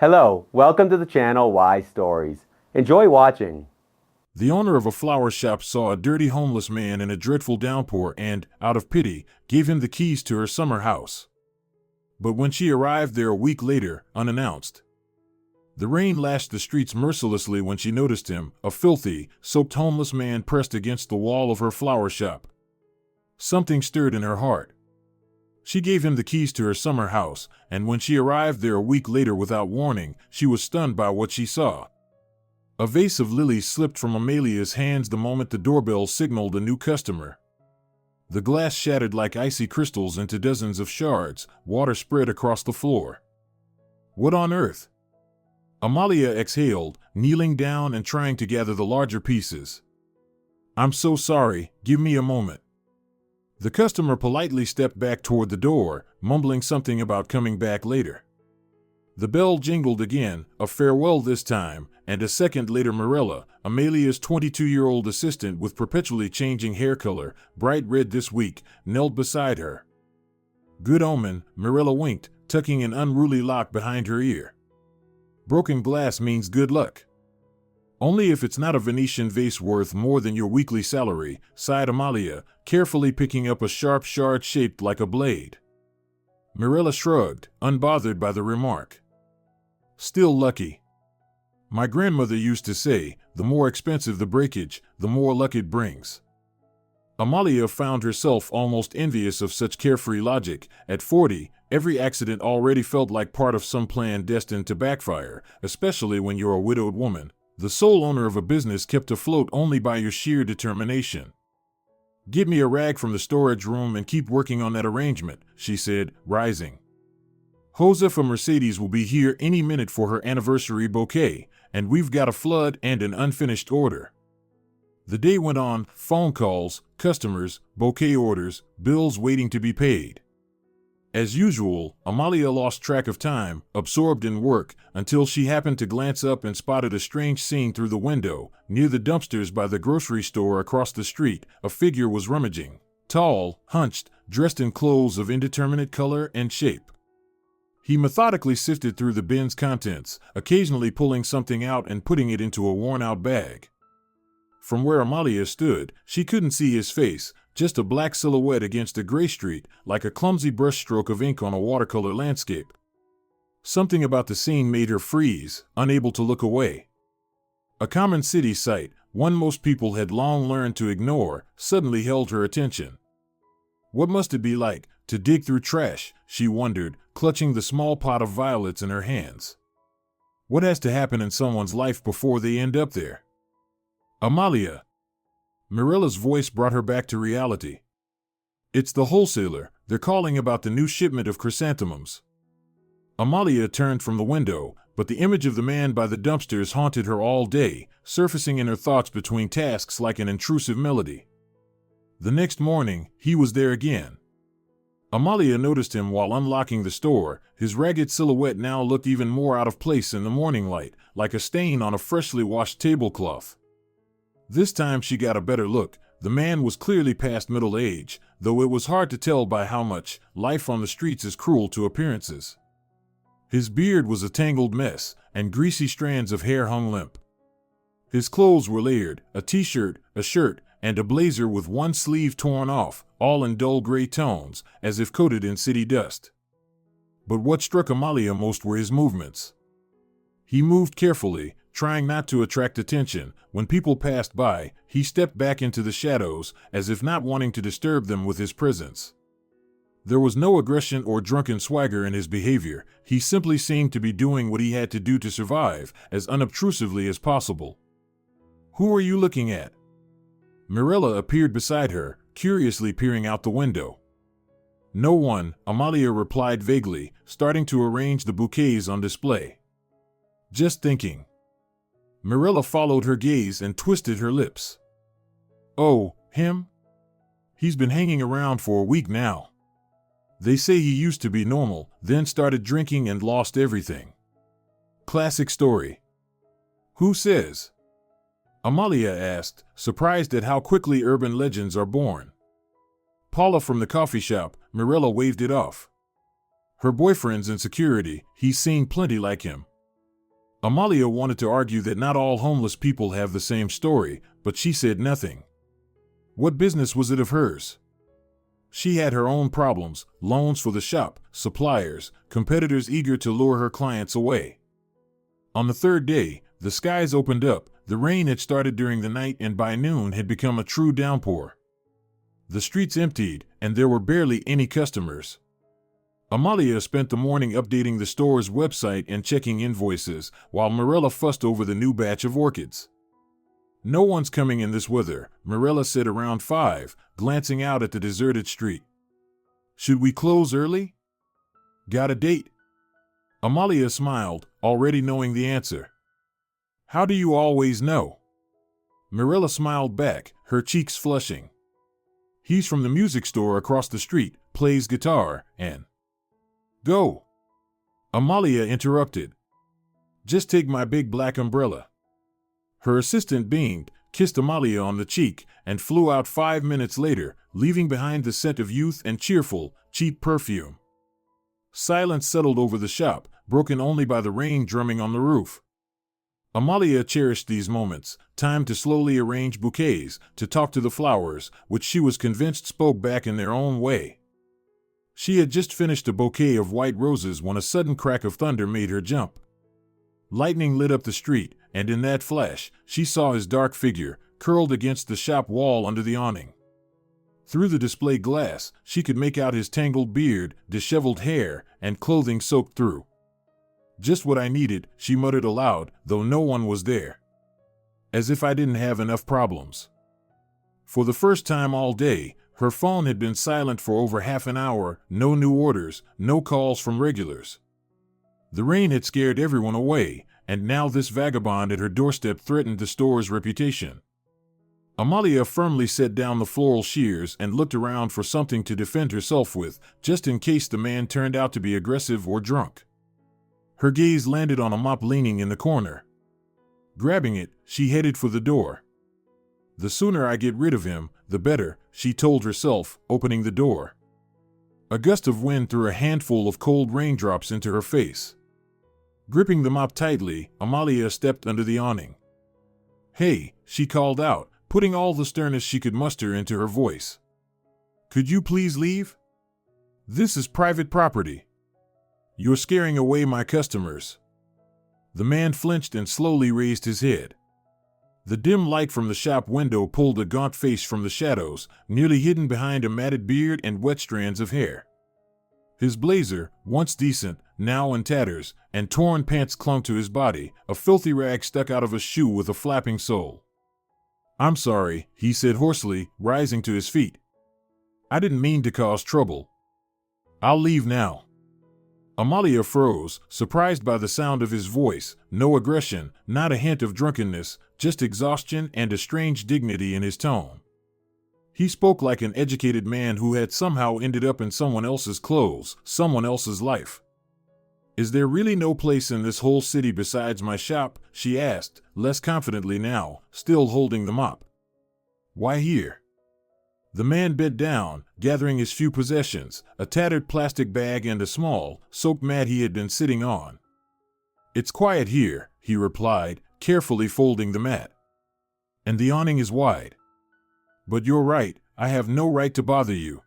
Hello, welcome to the channel Why Stories. Enjoy watching. The owner of a flower shop saw a dirty homeless man in a dreadful downpour and, out of pity, gave him the keys to her summer house. But when she arrived there a week later, unannounced, the rain lashed the streets mercilessly when she noticed him, a filthy, soaked homeless man pressed against the wall of her flower shop. Something stirred in her heart. She gave him the keys to her summer house, and when she arrived there a week later without warning, she was stunned by what she saw. A vase of lilies slipped from Amalia's hands the moment the doorbell signaled a new customer. The glass shattered like icy crystals into dozens of shards, water spread across the floor. What on earth? Amalia exhaled, kneeling down and trying to gather the larger pieces. "I'm so sorry, give me a moment." The customer politely stepped back toward the door, mumbling something about coming back later. The bell jingled again, a farewell this time, and a second later Mirella, Amalia's 22-year-old assistant with perpetually changing hair color, bright red this week, knelt beside her. "Good omen," Mirella winked, tucking an unruly lock behind her ear. "Broken glass means good luck." "Only if it's not a Venetian vase worth more than your weekly salary," sighed Amalia, carefully picking up a sharp shard shaped like a blade. Mirella shrugged, unbothered by the remark. "Still lucky. My grandmother used to say, the more expensive the breakage, the more luck it brings." Amalia found herself almost envious of such carefree logic. At 40, every accident already felt like part of some plan destined to backfire, especially when you're a widowed woman, the sole owner of a business kept afloat only by your sheer determination. "Get me a rag from the storage room and keep working on that arrangement," she said, rising. "Josefa Mercedes will be here any minute for her anniversary bouquet, and we've got a flood and an unfinished order." The day went on, phone calls, customers, bouquet orders, bills waiting to be paid. As usual, Amalia lost track of time, absorbed in work, until she happened to glance up and spotted a strange scene through the window. Near the dumpsters by the grocery store across the street, a figure was rummaging. Tall, hunched, dressed in clothes of indeterminate color and shape. He methodically sifted through the bin's contents, occasionally pulling something out and putting it into a worn-out bag. From where Amalia stood, she couldn't see his face, just a black silhouette against a gray street, like a clumsy brushstroke of ink on a watercolor landscape. Something about the scene made her freeze, unable to look away. A common city sight, one most people had long learned to ignore, suddenly held her attention. What must it be like to dig through trash, she wondered, clutching the small pot of violets in her hands. What has to happen in someone's life before they end up there? "Amalia." Mirella's voice brought her back to reality. "It's the wholesaler. They're calling about the new shipment of chrysanthemums." Amalia turned from the window, but the image of the man by the dumpsters haunted her all day, surfacing in her thoughts between tasks like an intrusive melody. The next morning, he was there again. Amalia noticed him while unlocking the store. His ragged silhouette now looked even more out of place in the morning light, like a stain on a freshly washed tablecloth. This time she got a better look. The man was clearly past middle age, though it was hard to tell by how much. Life on the streets is cruel to appearances. His beard was a tangled mess, and greasy strands of hair hung limp. His clothes were layered, a t-shirt, a shirt, and a blazer with one sleeve torn off, all in dull gray tones, as if coated in city dust. But what struck Amalia most were his movements. He moved carefully, trying not to attract attention. When people passed by, he stepped back into the shadows, as if not wanting to disturb them with his presence. There was no aggression or drunken swagger in his behavior. He simply seemed to be doing what he had to do to survive, as unobtrusively as possible. "Who are you looking at?" Mirella appeared beside her, curiously peering out the window. "No one," Amalia replied vaguely, starting to arrange the bouquets on display. "Just thinking." Mirella followed her gaze and twisted her lips. "Oh, him? He's been hanging around for a week now. They say he used to be normal, then started drinking and lost everything. Classic story." "Who says?" Amalia asked, surprised at how quickly urban legends are born. "Paula from the coffee shop," Mirella waved it off. "Her boyfriend's in security, he's seen plenty like him." Amalia wanted to argue that not all homeless people have the same story, but she said nothing. What business was it of hers? She had her own problems, loans for the shop, suppliers, competitors eager to lure her clients away. On the third day, the skies opened up, the rain had started during the night and by noon had become a true downpour. The streets emptied, and there were barely any customers. Amalia spent the morning updating the store's website and checking invoices, while Mirella fussed over the new batch of orchids. "No one's coming in this weather," Mirella said around 5, glancing out at the deserted street. "Should we close early?" "Got a date?" Amalia smiled, already knowing the answer. "How do you always know?" Mirella smiled back, her cheeks flushing. "He's from the music store across the street, plays guitar, and—" "Go!" Amalia interrupted. "Just take my big black umbrella." Her assistant beamed, kissed Amalia on the cheek, and flew out 5 minutes later, leaving behind the scent of youth and cheerful, cheap perfume. Silence settled over the shop, broken only by the rain drumming on the roof. Amalia cherished these moments, time to slowly arrange bouquets, to talk to the flowers, which she was convinced spoke back in their own way. She had just finished a bouquet of white roses when a sudden crack of thunder made her jump. Lightning lit up the street, and in that flash, she saw his dark figure, curled against the shop wall under the awning. Through the display glass, she could make out his tangled beard, disheveled hair, and clothing soaked through. "Just what I needed," she muttered aloud, though no one was there. "As if I didn't have enough problems." For the first time all day, her phone had been silent for over half an hour, no new orders, no calls from regulars. The rain had scared everyone away, and now this vagabond at her doorstep threatened the store's reputation. Amalia firmly set down the floral shears and looked around for something to defend herself with, just in case the man turned out to be aggressive or drunk. Her gaze landed on a mop leaning in the corner. Grabbing it, she headed for the door. "The sooner I get rid of him, the better," she told herself, opening the door. A gust of wind threw a handful of cold raindrops into her face. Gripping the mop tightly, Amalia stepped under the awning. "Hey," she called out, putting all the sternness she could muster into her voice. "Could you please leave? This is private property. You're scaring away my customers." The man flinched and slowly raised his head. The dim light from the shop window pulled a gaunt face from the shadows, nearly hidden behind a matted beard and wet strands of hair. His blazer, once decent, now in tatters, and torn pants clung to his body, a filthy rag stuck out of a shoe with a flapping sole. "I'm sorry," he said hoarsely, rising to his feet. "I didn't mean to cause trouble. I'll leave now." Amalia froze, surprised by the sound of his voice, no aggression, not a hint of drunkenness, just exhaustion and a strange dignity in his tone. He spoke like an educated man who had somehow ended up in someone else's clothes, someone else's life. "Is there really no place in this whole city besides my shop?" she asked, less confidently now, still holding the mop. "Why here?" The man bent down, gathering his few possessions, a tattered plastic bag and a small, soaked mat he had been sitting on. "It's quiet here," he replied, carefully folding the mat. "And the awning is wide. But you're right, I have no right to bother you."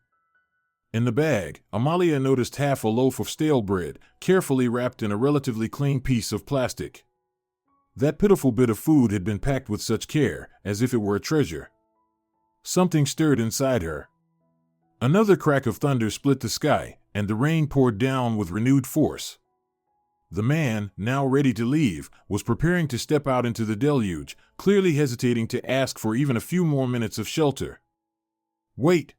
In the bag, Amalia noticed half a loaf of stale bread, carefully wrapped in a relatively clean piece of plastic. That pitiful bit of food had been packed with such care, as if it were a treasure. Something stirred inside her. Another crack of thunder split the sky, and the rain poured down with renewed force. The man, now ready to leave, was preparing to step out into the deluge, clearly hesitating to ask for even a few more minutes of shelter. "Wait,"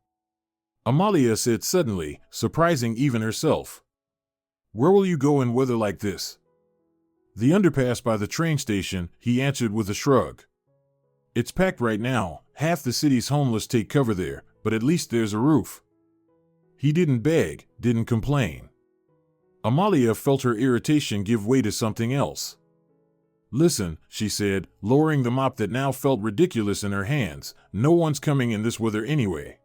Amalia said suddenly, surprising even herself. "Where will you go in weather like this?" "The underpass by the train station," he answered with a shrug. "It's packed right now, half the city's homeless take cover there, but at least there's a roof." He didn't beg, didn't complain. Amalia felt her irritation give way to something else. "Listen," she said, lowering the mop that now felt ridiculous in her hands, "no one's coming in this weather anyway.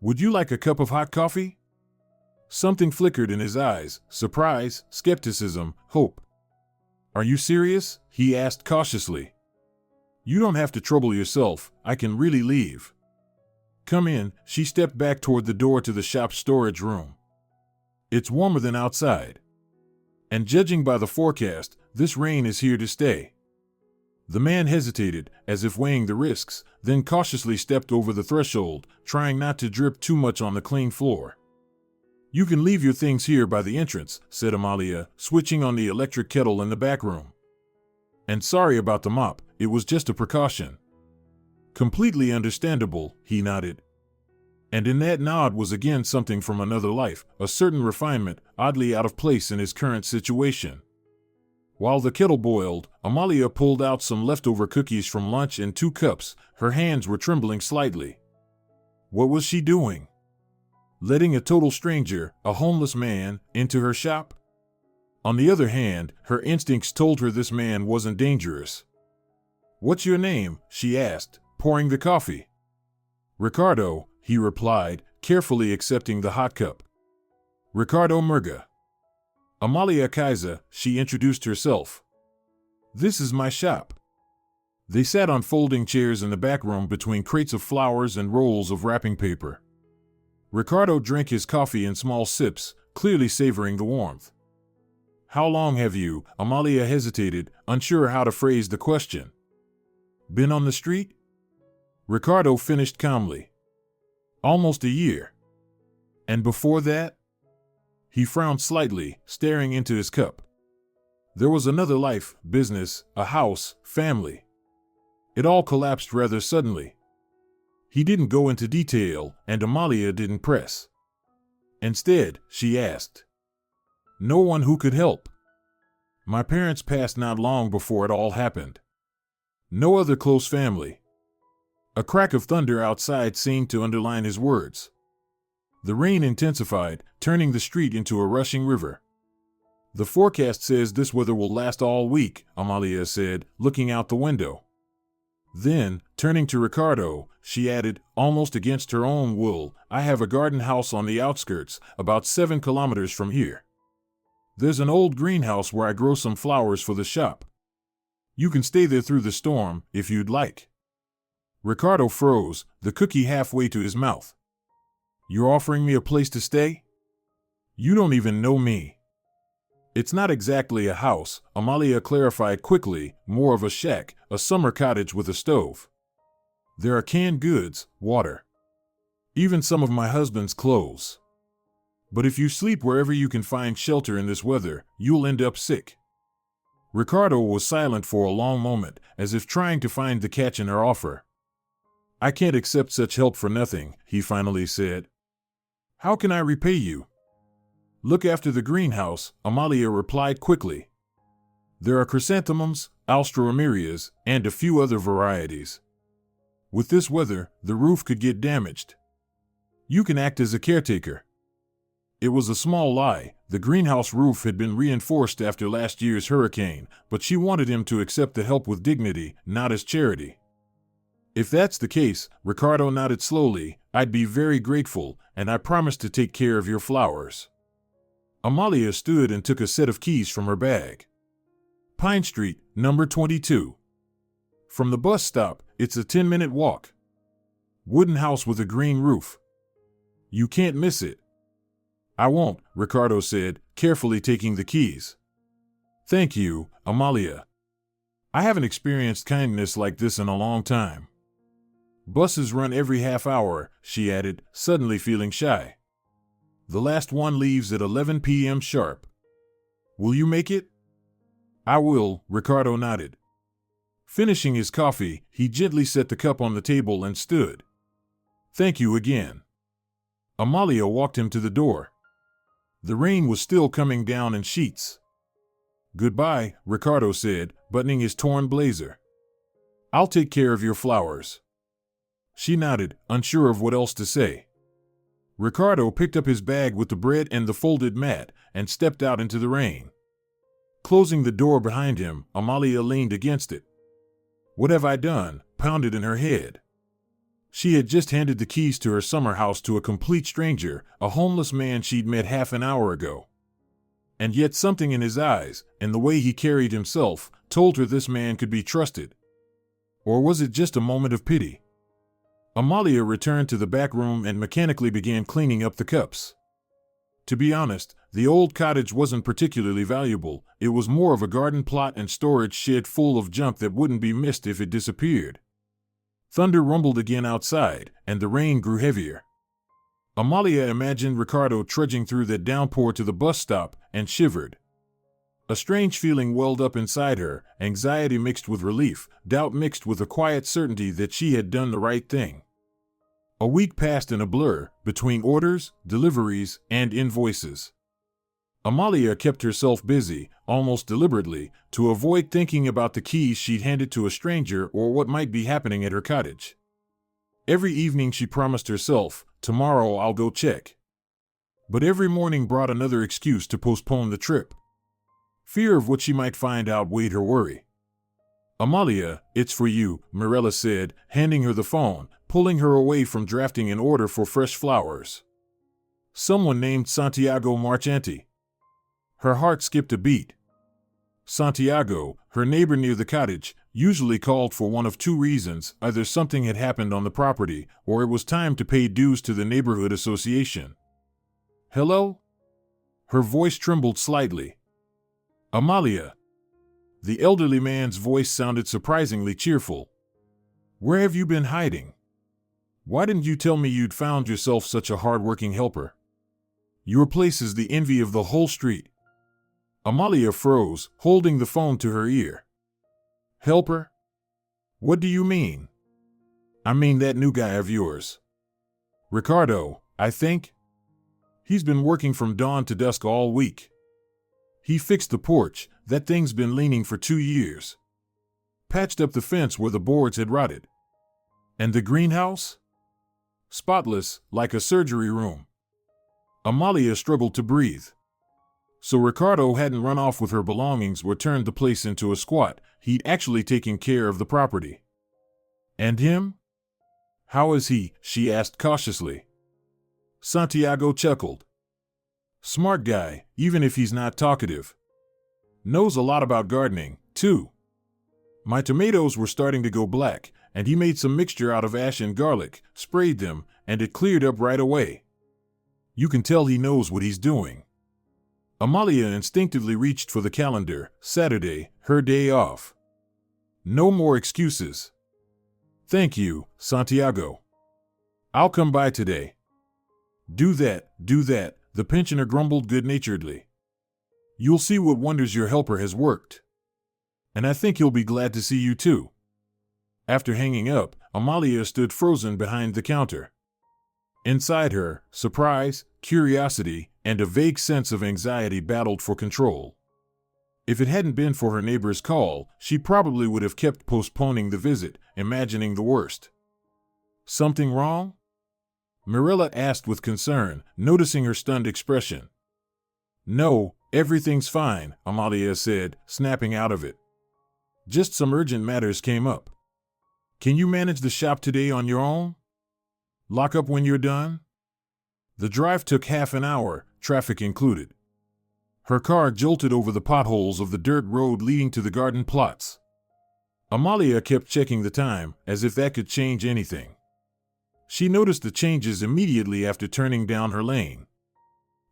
Would you like a cup of hot coffee?" Something flickered in his eyes, surprise, skepticism, hope. Are you serious? He asked cautiously. You don't have to trouble yourself. I can really leave. Come in. She stepped back toward the door to the shop's storage room. It's warmer than outside. And judging by the forecast, this rain is here to stay. The man hesitated, as if weighing the risks, then cautiously stepped over the threshold, trying not to drip too much on the clean floor. You can leave your things here by the entrance, said Amalia, switching on the electric kettle in the back room. And sorry about the mop, it was just a precaution. Completely understandable, he nodded. And in that nod was again something from another life, a certain refinement, oddly out of place in his current situation. While the kettle boiled, Amalia pulled out some leftover cookies from lunch and 2 cups. Her hands were trembling slightly. What was she doing? Letting a total stranger, a homeless man, into her shop? On the other hand, her instincts told her this man wasn't dangerous. What's your name? She asked, pouring the coffee. Ricardo, he replied, carefully accepting the hot cup. Ricardo Murga. Amalia Kaiser, she introduced herself. This is my shop. They sat on folding chairs in the back room between crates of flowers and rolls of wrapping paper. Ricardo drank his coffee in small sips, clearly savoring the warmth. How long have you? Amalia hesitated, unsure how to phrase the question. Been on the street? Ricardo finished calmly. Almost a year. And before that? He frowned slightly, staring into his cup. There was another life, business, a house, family. It all collapsed rather suddenly. He didn't go into detail, and Amalia didn't press. Instead, she asked. No one who could help. My parents passed not long before it all happened. No other close family. A crack of thunder outside seemed to underline his words. The rain intensified, turning the street into a rushing river. The forecast says this weather will last all week, Amalia said, looking out the window. Then, turning to Ricardo, she added, almost against her own will, I have a garden house on the outskirts, about 7 kilometers from here. There's an old greenhouse where I grow some flowers for the shop. You can stay there through the storm, if you'd like. Ricardo froze, the cookie halfway to his mouth. You're offering me a place to stay? You don't even know me. It's not exactly a house, Amalia clarified quickly, more of a shack, a summer cottage with a stove. There are canned goods, water. Even some of my husband's clothes. But if you sleep wherever you can find shelter in this weather, you'll end up sick. Ricardo was silent for a long moment, as if trying to find the catch in her offer. I can't accept such help for nothing, he finally said. How can I repay you? Look after the greenhouse, Amalia replied quickly. There are chrysanthemums, alstromerias, and a few other varieties. With this weather, the roof could get damaged. You can act as a caretaker. It was a small lie. The greenhouse roof had been reinforced after last year's hurricane, but she wanted him to accept the help with dignity, not as charity. If that's the case, Ricardo nodded slowly, I'd be very grateful, and I promise to take care of your flowers. Amalia stood and took a set of keys from her bag. Pine Street, number 22. From the bus stop, it's a 10-minute walk. Wooden house with a green roof. You can't miss it. I won't, Ricardo said, carefully taking the keys. Thank you, Amalia. I haven't experienced kindness like this in a long time. Buses run every half hour, she added, suddenly feeling shy. The last one leaves at 11 p.m. sharp. Will you make it? I will, Ricardo nodded. Finishing his coffee, he gently set the cup on the table and stood. Thank you again. Amalia walked him to the door. The rain was still coming down in sheets. Goodbye, Ricardo said, buttoning his torn blazer. I'll take care of your flowers. She nodded, unsure of what else to say. Ricardo picked up his bag with the bread and the folded mat, and stepped out into the rain. Closing the door behind him, Amalia leaned against it. What have I done? Pounded in her head. She had just handed the keys to her summer house to a complete stranger, a homeless man she'd met half an hour ago. And yet something in his eyes, and the way he carried himself, told her this man could be trusted. Or was it just a moment of pity? Amalia returned to the back room and mechanically began cleaning up the cups. To be honest, the old cottage wasn't particularly valuable. It was more of a garden plot and storage shed full of junk that wouldn't be missed if it disappeared. Thunder rumbled again outside, and the rain grew heavier. Amalia imagined Ricardo trudging through that downpour to the bus stop and shivered. A strange feeling welled up inside her, anxiety mixed with relief, doubt mixed with a quiet certainty that she had done the right thing. A week passed in a blur, between orders, deliveries, and invoices. Amalia kept herself busy, almost deliberately, to avoid thinking about the keys she'd handed to a stranger or what might be happening at her cottage. Every evening she promised herself, "Tomorrow I'll go check." But every morning brought another excuse to postpone the trip. Fear of what she might find outweighed her worry. "Amalia, it's for you," Mirella said, handing her the phone, pulling her away from drafting an order for fresh flowers. Someone named Santiago Marchanti. Her heart skipped a beat. Santiago, her neighbor near the cottage, usually called for one of two reasons: either something had happened on the property, or it was time to pay dues to the neighborhood association. "Hello?" Her voice trembled slightly. "Amalia." The elderly man's voice sounded surprisingly cheerful. "Where have you been hiding? Why didn't you tell me you'd found yourself such a hard-working helper? Your place is the envy of the whole street." Amalia froze, holding the phone to her ear. "Helper? What do you mean?" "I mean that new guy of yours. Ricardo, I think. He's been working from dawn to dusk all week. He fixed the porch, that thing's been leaning for 2 years. Patched up the fence where the boards had rotted. And the greenhouse? Spotless, like a surgery room." Amalia struggled to breathe. So Ricardo hadn't run off with her belongings or turned the place into a squat. He'd actually taken care of the property. "And him? How is he?" she asked cautiously. Santiago chuckled. "Smart guy, even if he's not talkative. Knows a lot about gardening, too. My tomatoes were starting to go black, and he made some mixture out of ash and garlic, sprayed them, and it cleared up right away. You can tell he knows what he's doing." Amalia instinctively reached for the calendar. Saturday, her day off. No more excuses. "Thank you, Santiago. I'll come by today." Do that, the pensioner grumbled good-naturedly. "You'll see what wonders your helper has worked. And I think he'll be glad to see you too." After hanging up, Amalia stood frozen behind the counter. Inside her, surprise, curiosity, and a vague sense of anxiety battled for control. If it hadn't been for her neighbor's call, she probably would have kept postponing the visit, imagining the worst. "Something wrong?" Mirella asked with concern, noticing her stunned expression. "No, everything's fine," Amalia said, snapping out of it. "Just some urgent matters came up. Can you manage the shop today on your own? Lock up when you're done?" The drive took half an hour, traffic included. Her car jolted over the potholes of the dirt road leading to the garden plots. Amalia kept checking the time, as if that could change anything. She noticed the changes immediately after turning down her lane.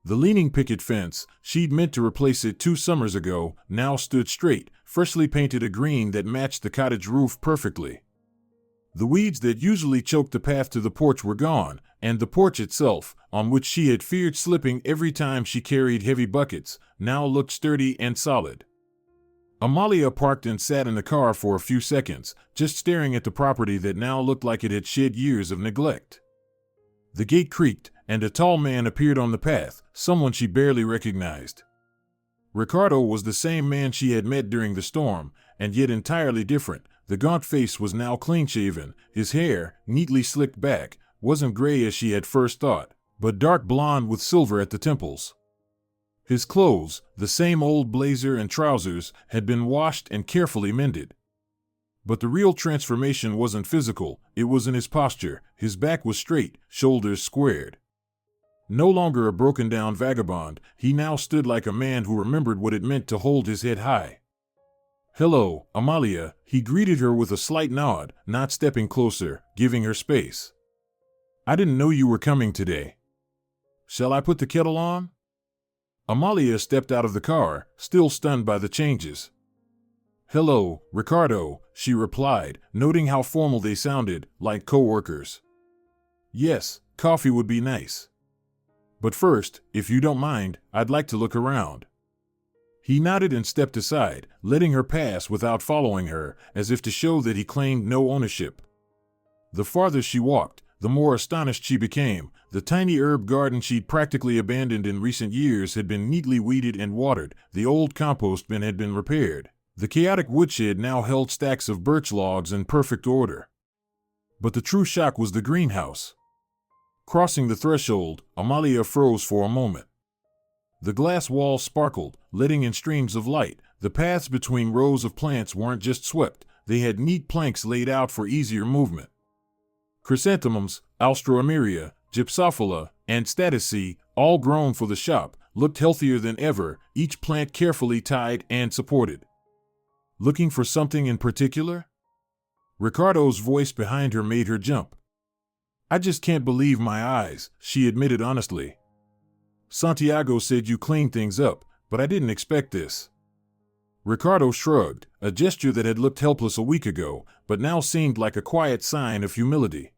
The leaning picket fence, she'd meant to replace it 2 summers ago, now stood straight, freshly painted a green that matched the cottage roof perfectly. The weeds that usually choked the path to the porch were gone, and the porch itself, on which she had feared slipping every time she carried heavy buckets, now looked sturdy and solid. Amalia parked and sat in the car for a few seconds, just staring at the property that now looked like it had shed years of neglect. The gate creaked, and a tall man appeared on the path, someone she barely recognized. Ricardo was the same man she had met during the storm, and yet entirely different. The gaunt face was now clean-shaven, his hair, neatly slicked back, wasn't gray as she had first thought, but dark blonde with silver at the temples. His clothes, the same old blazer and trousers, had been washed and carefully mended. But the real transformation wasn't physical, it was in his posture. His back was straight, shoulders squared. No longer a broken-down vagabond, he now stood like a man who remembered what it meant to hold his head high. "Hello, Amalia," he greeted her with a slight nod, not stepping closer, giving her space. "I didn't know you were coming today. Shall I put the kettle on?" Amalia stepped out of the car, still stunned by the changes. "Hello, Ricardo," she replied, noting how formal they sounded, like co-workers. "Yes, coffee would be nice. But first, if you don't mind, I'd like to look around." He nodded and stepped aside, letting her pass without following her, as if to show that he claimed no ownership. The farther she walked, the more astonished she became. The tiny herb garden she'd practically abandoned in recent years had been neatly weeded and watered, the old compost bin had been repaired. The chaotic woodshed now held stacks of birch logs in perfect order. But the true shock was the greenhouse. Crossing the threshold, Amalia froze for a moment. The glass walls sparkled, letting in streams of light. The paths between rows of plants weren't just swept, they had neat planks laid out for easier movement. Chrysanthemums, Alstroemeria, Gypsophila, and Statice, all grown for the shop, looked healthier than ever, each plant carefully tied and supported. "Looking for something in particular?" Ricardo's voice behind her made her jump. "I just can't believe my eyes," she admitted honestly. "Santiago said you cleaned things up, but I didn't expect this." Ricardo shrugged, a gesture that had looked helpless a week ago, but now seemed like a quiet sign of humility.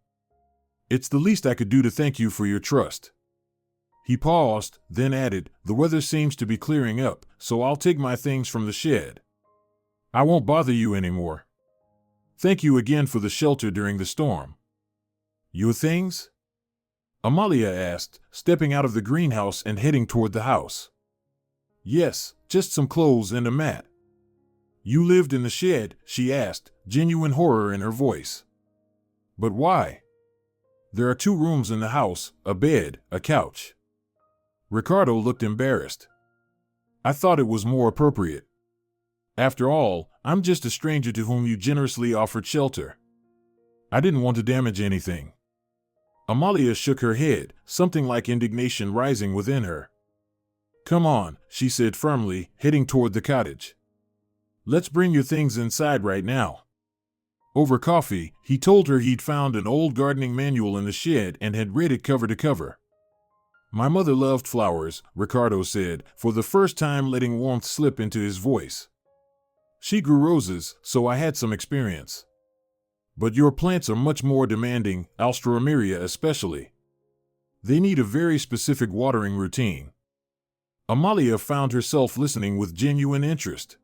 "It's the least I could do to thank you for your trust." He paused, then added, "The weather seems to be clearing up, so I'll take my things from the shed. I won't bother you anymore. Thank you again for the shelter during the storm." "Your things?" Amalia asked, stepping out of the greenhouse and heading toward the house. "Yes, just some clothes and a mat." "You lived in the shed?" she asked, genuine horror in her voice. "But why?" "There are 2 rooms in the house, a bed, a couch." Ricardo looked embarrassed. "I thought it was more appropriate. After all, I'm just a stranger to whom you generously offered shelter. I didn't want to damage anything." Amalia shook her head, something like indignation rising within her. "Come on," she said firmly, heading toward the cottage. "Let's bring your things inside right now." Over coffee, he told her he'd found an old gardening manual in the shed and had read it cover to cover. "My mother loved flowers," Ricardo said, for the first time letting warmth slip into his voice. "She grew roses, so I had some experience. But your plants are much more demanding, Alstroemeria especially. They need a very specific watering routine." Amalia found herself listening with genuine interest.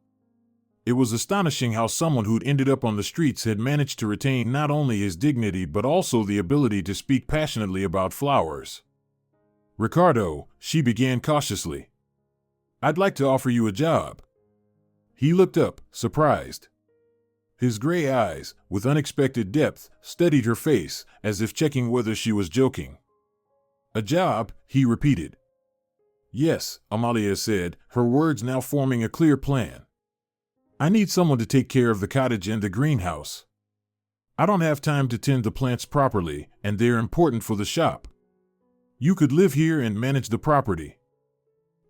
It was astonishing how someone who'd ended up on the streets had managed to retain not only his dignity but also the ability to speak passionately about flowers. "Ricardo," she began cautiously, "I'd like to offer you a job." He looked up, surprised. His gray eyes, with unexpected depth, studied her face, as if checking whether she was joking. "A job?" he repeated. "Yes," Amalia said, her words now forming a clear plan. "I need someone to take care of the cottage and the greenhouse. I don't have time to tend the plants properly, and they're important for the shop. You could live here and manage the property."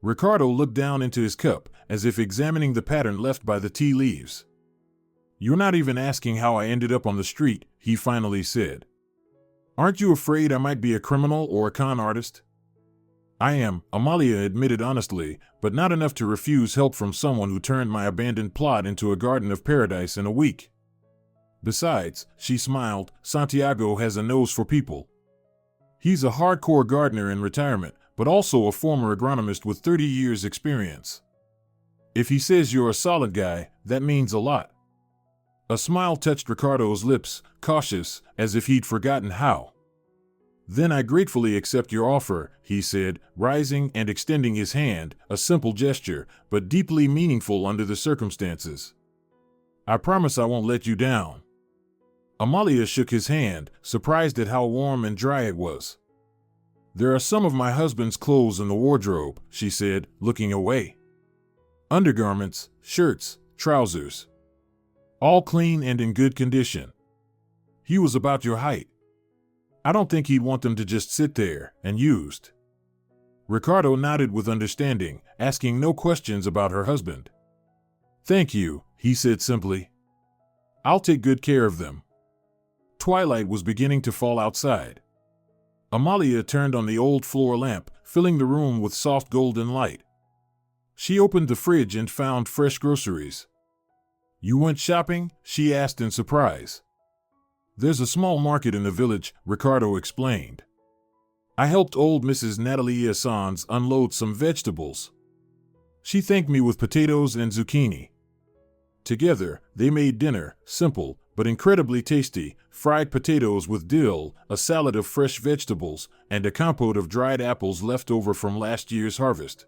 Ricardo looked down into his cup, as if examining the pattern left by the tea leaves. "You're not even asking how I ended up on the street," he finally said. "Aren't you afraid I might be a criminal or a con artist?" "I am," Amalia admitted honestly, "but not enough to refuse help from someone who turned my abandoned plot into a garden of paradise in a week. Besides," she smiled, "Santiago has a nose for people. He's a hardcore gardener in retirement, but also a former agronomist with 30 years' experience. If he says you're a solid guy, that means a lot." A smile touched Ricardo's lips, cautious, as if he'd forgotten how. "Then I gratefully accept your offer," he said, rising and extending his hand, a simple gesture, but deeply meaningful under the circumstances. "I promise I won't let you down." Amalia shook his hand, surprised at how warm and dry it was. "There are some of my husband's clothes in the wardrobe," she said, looking away. "Undergarments, shirts, trousers. All clean and in good condition. He was about your height. I don't think he'd want them to just sit there, and used." Ricardo nodded with understanding, asking no questions about her husband. "Thank you," he said simply. "I'll take good care of them." Twilight was beginning to fall outside. Amalia turned on the old floor lamp, filling the room with soft golden light. She opened the fridge and found fresh groceries. "You went shopping?" she asked in surprise. "There's a small market in the village," Ricardo explained. "I helped old Mrs. Natalia Sans unload some vegetables. She thanked me with potatoes and zucchini." Together, they made dinner, simple but incredibly tasty: fried potatoes with dill, a salad of fresh vegetables, and a compote of dried apples left over from last year's harvest.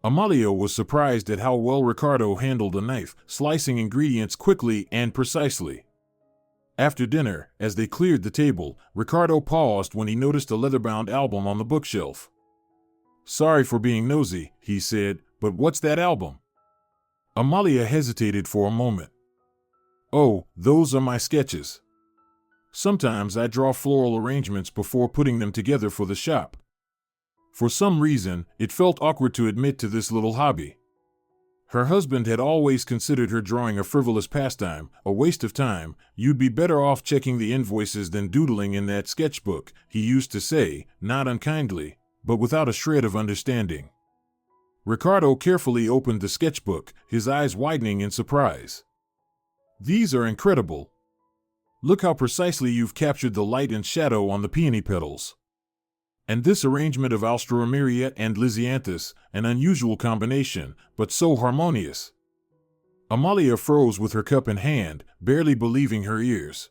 Amalia was surprised at how well Ricardo handled a knife, slicing ingredients quickly and precisely. After dinner, as they cleared the table, Ricardo paused when he noticed a leather-bound album on the bookshelf. "Sorry for being nosy," he said, "but what's that album?" Amalia hesitated for a moment. "Oh, those are my sketches. Sometimes I draw floral arrangements before putting them together for the shop." For some reason, it felt awkward to admit to this little hobby. Her husband had always considered her drawing a frivolous pastime, a waste of time. "You'd be better off checking the invoices than doodling in that sketchbook," he used to say, not unkindly, but without a shred of understanding. Ricardo carefully opened the sketchbook, his eyes widening in surprise. "These are incredible. Look how precisely you've captured the light and shadow on the peony petals. And this arrangement of Alstroemeria and Lisianthus, an unusual combination, but so harmonious." Amalia froze with her cup in hand, barely believing her ears.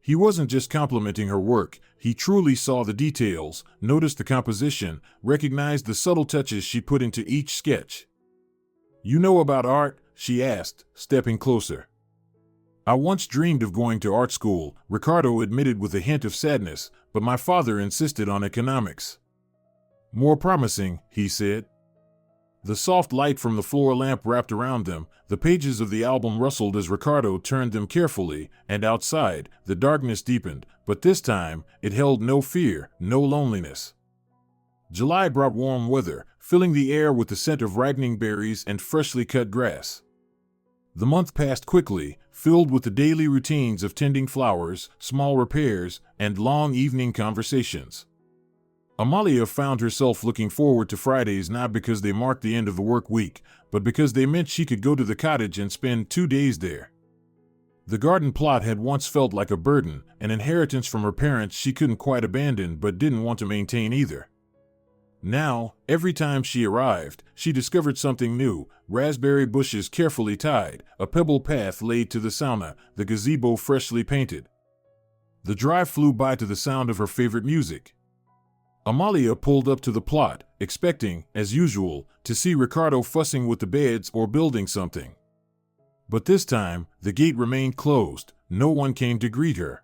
He wasn't just complimenting her work, he truly saw the details, noticed the composition, recognized the subtle touches she put into each sketch. "You know about art?" she asked, stepping closer. "I once dreamed of going to art school," Ricardo admitted with a hint of sadness, "but my father insisted on economics." "More promising," he said. The soft light from the floor lamp wrapped around them, the pages of the album rustled as Ricardo turned them carefully, and outside, the darkness deepened, but this time, it held no fear, no loneliness. July brought warm weather, filling the air with the scent of ripening berries and freshly cut grass. The month passed quickly, filled with the daily routines of tending flowers, small repairs, and long evening conversations. Amalia found herself looking forward to Fridays not because they marked the end of the work week, but because they meant she could go to the cottage and spend 2 days there. The garden plot had once felt like a burden, an inheritance from her parents she couldn't quite abandon but didn't want to maintain either. Now, every time she arrived, she discovered something new: raspberry bushes carefully tied, a pebble path laid to the sauna, the gazebo freshly painted. The drive flew by to the sound of her favorite music. Amalia pulled up to the plot, expecting, as usual, to see Ricardo fussing with the beds or building something. But this time, the gate remained closed. No one came to greet her.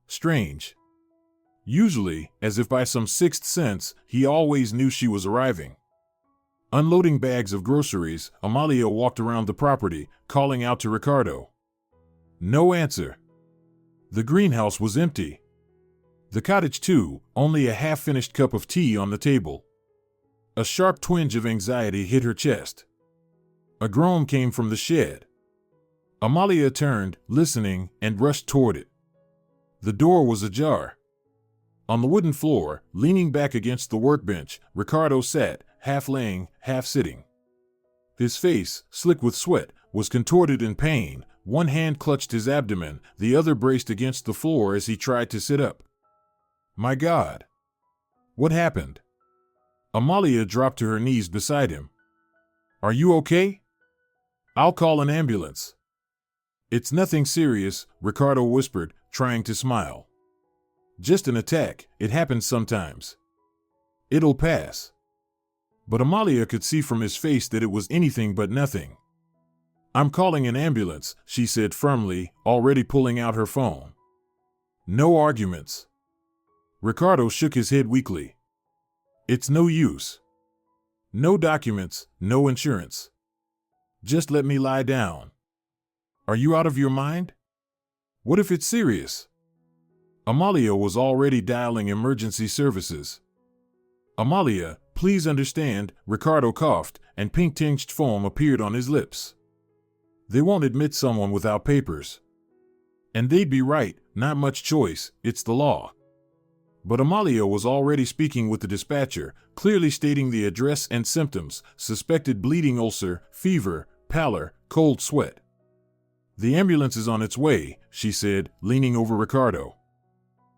Strange. Usually, as if by some sixth sense, he always knew she was arriving. Unloading bags of groceries, Amalia walked around the property, calling out to Ricardo. No answer. The greenhouse was empty. The cottage too, only a half-finished cup of tea on the table. A sharp twinge of anxiety hit her chest. A groan came from the shed. Amalia turned, listening, and rushed toward it. The door was ajar. On the wooden floor, leaning back against the workbench, Ricardo sat, half laying, half sitting. His face, slick with sweat, was contorted in pain. One hand clutched his abdomen, the other braced against the floor as he tried to sit up. My God! What happened? Amalia dropped to her knees beside him. Are you okay? I'll call an ambulance. It's nothing serious, Ricardo whispered, trying to smile. Just an attack, it happens sometimes. It'll pass. But Amalia could see from his face that it was anything but nothing. I'm calling an ambulance, she said firmly, already pulling out her phone. No arguments. Ricardo shook his head weakly. It's no use. No documents, no insurance. Just let me lie down. Are you out of your mind? What if it's serious? Amalia was already dialing emergency services. Amalia, please understand, Ricardo coughed, and pink-tinged foam appeared on his lips. They won't admit someone without papers. And they'd be right, not much choice, it's the law. But Amalia was already speaking with the dispatcher, clearly stating the address and symptoms: suspected bleeding ulcer, fever, pallor, cold sweat. The ambulance is on its way, she said, leaning over Ricardo.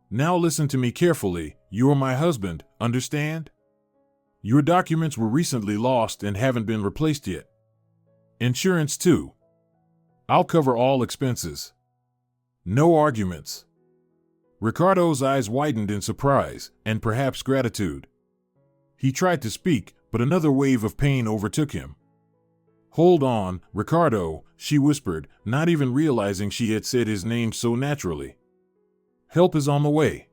Now listen to me carefully, you are my husband, understand? Your documents were recently lost and haven't been replaced yet. Insurance too. I'll cover all expenses. No arguments. Ricardo's eyes widened in surprise, and perhaps gratitude. He tried to speak, but another wave of pain overtook him. Hold on, Ricardo, she whispered, not even realizing she had said his name so naturally. Help is on the way.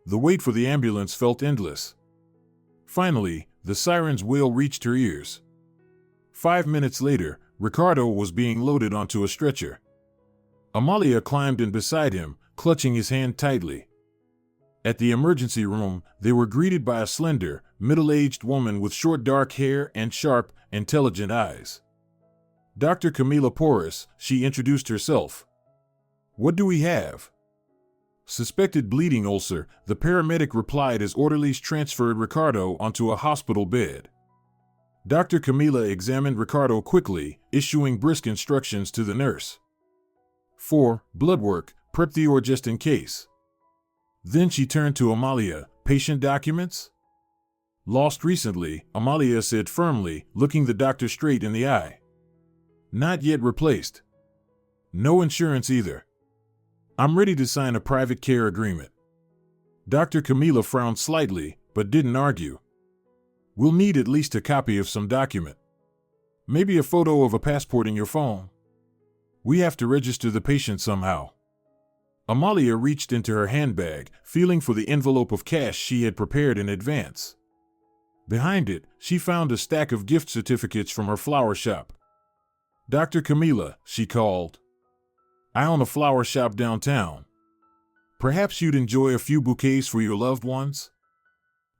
The wait for the ambulance felt endless. Finally, the siren's wail reached her ears. 5 minutes later, Ricardo was being loaded onto a stretcher. Amalia climbed in beside him, clutching his hand tightly. At the emergency room, they were greeted by a slender, middle-aged woman with short dark hair and sharp, intelligent eyes. Dr. Camila Porras, she introduced herself. What do we have? Suspected bleeding ulcer, the paramedic replied as orderlies transferred Ricardo onto a hospital bed. Dr. Camila examined Ricardo quickly, issuing brisk instructions to the nurse. 4. Blood work, prep the or just in case. Then she turned to Amalia. Patient documents? Lost recently, Amalia said firmly, looking the doctor straight in the eye. Not yet replaced. No insurance either. I'm ready to sign a private care agreement. Dr. Camila frowned slightly, but didn't argue. We'll need at least a copy of some document. Maybe a photo of a passport in your phone. We have to register the patient somehow. Amalia reached into her handbag, feeling for the envelope of cash she had prepared in advance. Behind it, she found a stack of gift certificates from her flower shop. Dr. Camila, she called. I own a flower shop downtown. Perhaps you'd enjoy a few bouquets for your loved ones?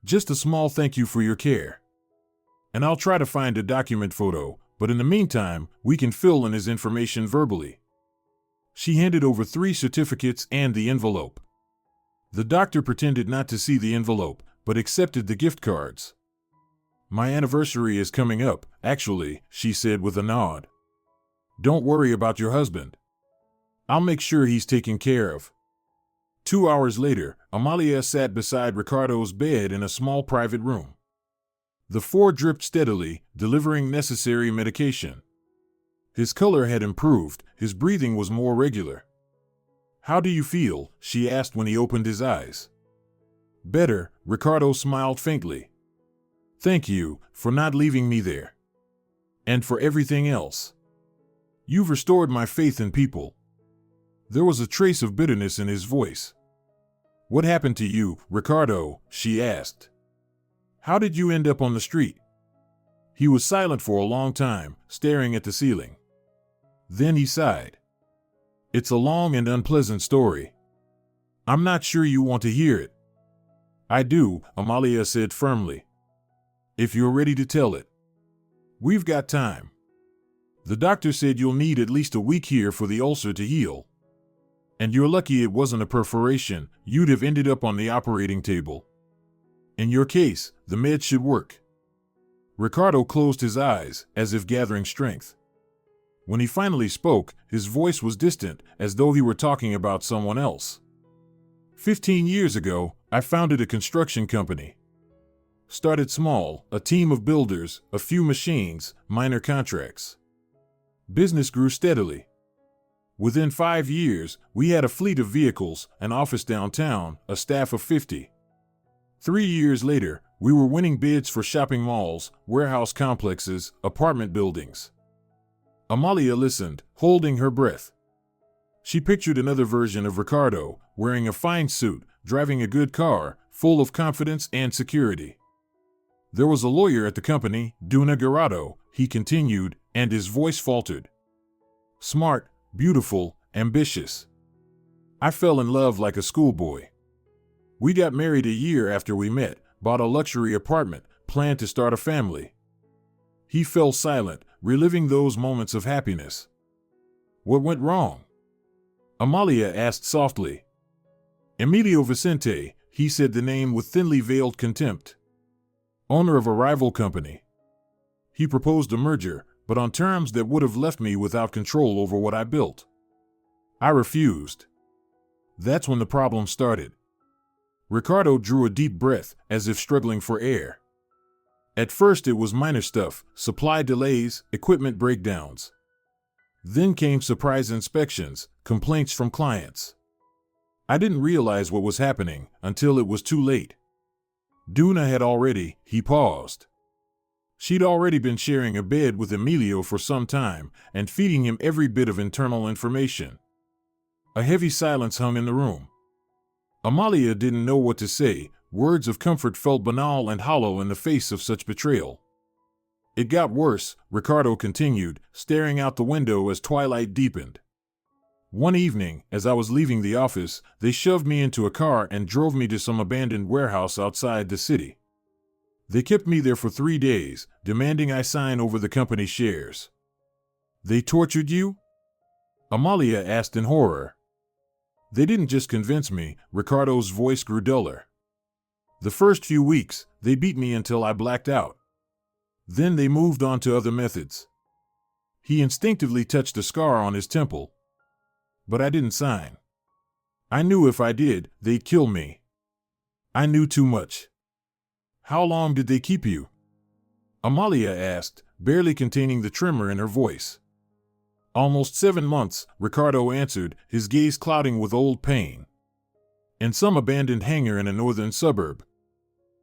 Just a small thank you for your care. And I'll try to find a document photo, but in the meantime, we can fill in his information verbally. She handed over 3 certificates and the envelope. The doctor pretended not to see the envelope, but accepted the gift cards. My anniversary is coming up, actually, she said with a nod. Don't worry about your husband. I'll make sure he's taken care of. 2 hours later, Amalia sat beside Ricardo's bed in a small private room. The 4 dripped steadily, delivering necessary medication. His color had improved, his breathing was more regular. How do you feel? She asked when he opened his eyes. Better, Ricardo smiled faintly. Thank you for not leaving me there. And for everything else. You've restored my faith in people. There was a trace of bitterness in his voice. What happened to you, Ricardo? She asked. How did you end up on the street? He was silent for a long time, staring at the ceiling. Then he sighed. It's a long and unpleasant story. I'm not sure you want to hear it. I do, Amalia said firmly. If you're ready to tell it. We've got time. The doctor said you'll need at least a week here for the ulcer to heal. And you're lucky it wasn't a perforation, you'd have ended up on the operating table. In your case, the meds should work. Ricardo closed his eyes, as if gathering strength. When he finally spoke, his voice was distant, as though he were talking about someone else. 15 years ago, I founded a construction company. Started small, a team of builders, a few machines, minor contracts. Business grew steadily. Within 5 years, we had a fleet of vehicles, an office downtown, a staff of 50. 3 years later, we were winning bids for shopping malls, warehouse complexes, apartment buildings. Amalia listened, holding her breath. She pictured another version of Ricardo, wearing a fine suit, driving a good car, full of confidence and security. There was a lawyer at the company, Duna Garado, he continued, and his voice faltered. Smart, beautiful, ambitious. I fell in love like a schoolboy. We got married a year after we met, bought a luxury apartment, planned to start a family. He fell silent, reliving those moments of happiness. What went wrong? Amalia asked softly. Emilio Vicente, he said the name with thinly veiled contempt. Owner of a rival company. He proposed a merger, but on terms that would have left me without control over what I built. I refused. That's when the problem started. Ricardo drew a deep breath, as if struggling for air. At first it was minor stuff, supply delays, equipment breakdowns. Then came surprise inspections, complaints from clients. I didn't realize what was happening until it was too late. Duna had already, he paused. She'd already been sharing a bed with Emilio for some time and feeding him every bit of internal information. A heavy silence hung in the room. Amalia didn't know what to say. Words of comfort felt banal and hollow in the face of such betrayal. It got worse, Ricardo continued, staring out the window as twilight deepened. One evening, as I was leaving the office, they shoved me into a car and drove me to some abandoned warehouse outside the city. They kept me there for 3 days, demanding I sign over the company's shares. They tortured you? Amalia asked in horror. They didn't just convince me, Ricardo's voice grew duller. The first few weeks, they beat me until I blacked out. Then they moved on to other methods. He instinctively touched a scar on his temple. But I didn't sign. I knew if I did, they'd kill me. I knew too much. How long did they keep you? Amalia asked, barely containing the tremor in her voice. Almost 7 months, Ricardo answered, his gaze clouding with old pain. In some abandoned hangar in a northern suburb.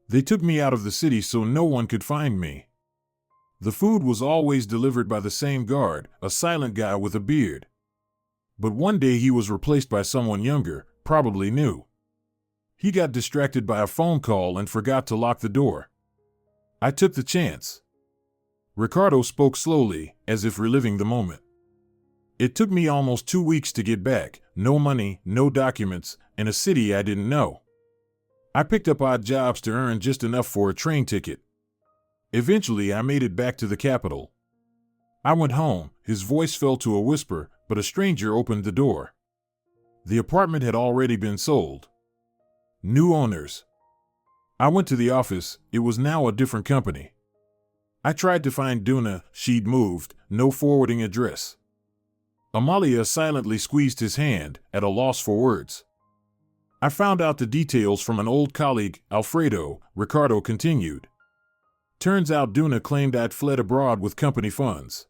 They took me out of the city so no one could find me. The food was always delivered by the same guard, a silent guy with a beard. But one day he was replaced by someone younger, probably new. He got distracted by a phone call and forgot to lock the door. I took the chance. Ricardo spoke slowly, as if reliving the moment. It took me almost 2 weeks to get back, no money, no documents, in a city I didn't know. I picked up odd jobs to earn just enough for a train ticket. Eventually I made it back to the capital. I went home, his voice fell to a whisper, but a stranger opened the door. The apartment had already been sold. New owners. I went to the office, it was now a different company. I tried to find Duna, she'd moved, no forwarding address. Amalia silently squeezed his hand, at a loss for words. I found out the details from an old colleague, Alfredo, Ricardo continued. Turns out Duna claimed I'd fled abroad with company funds.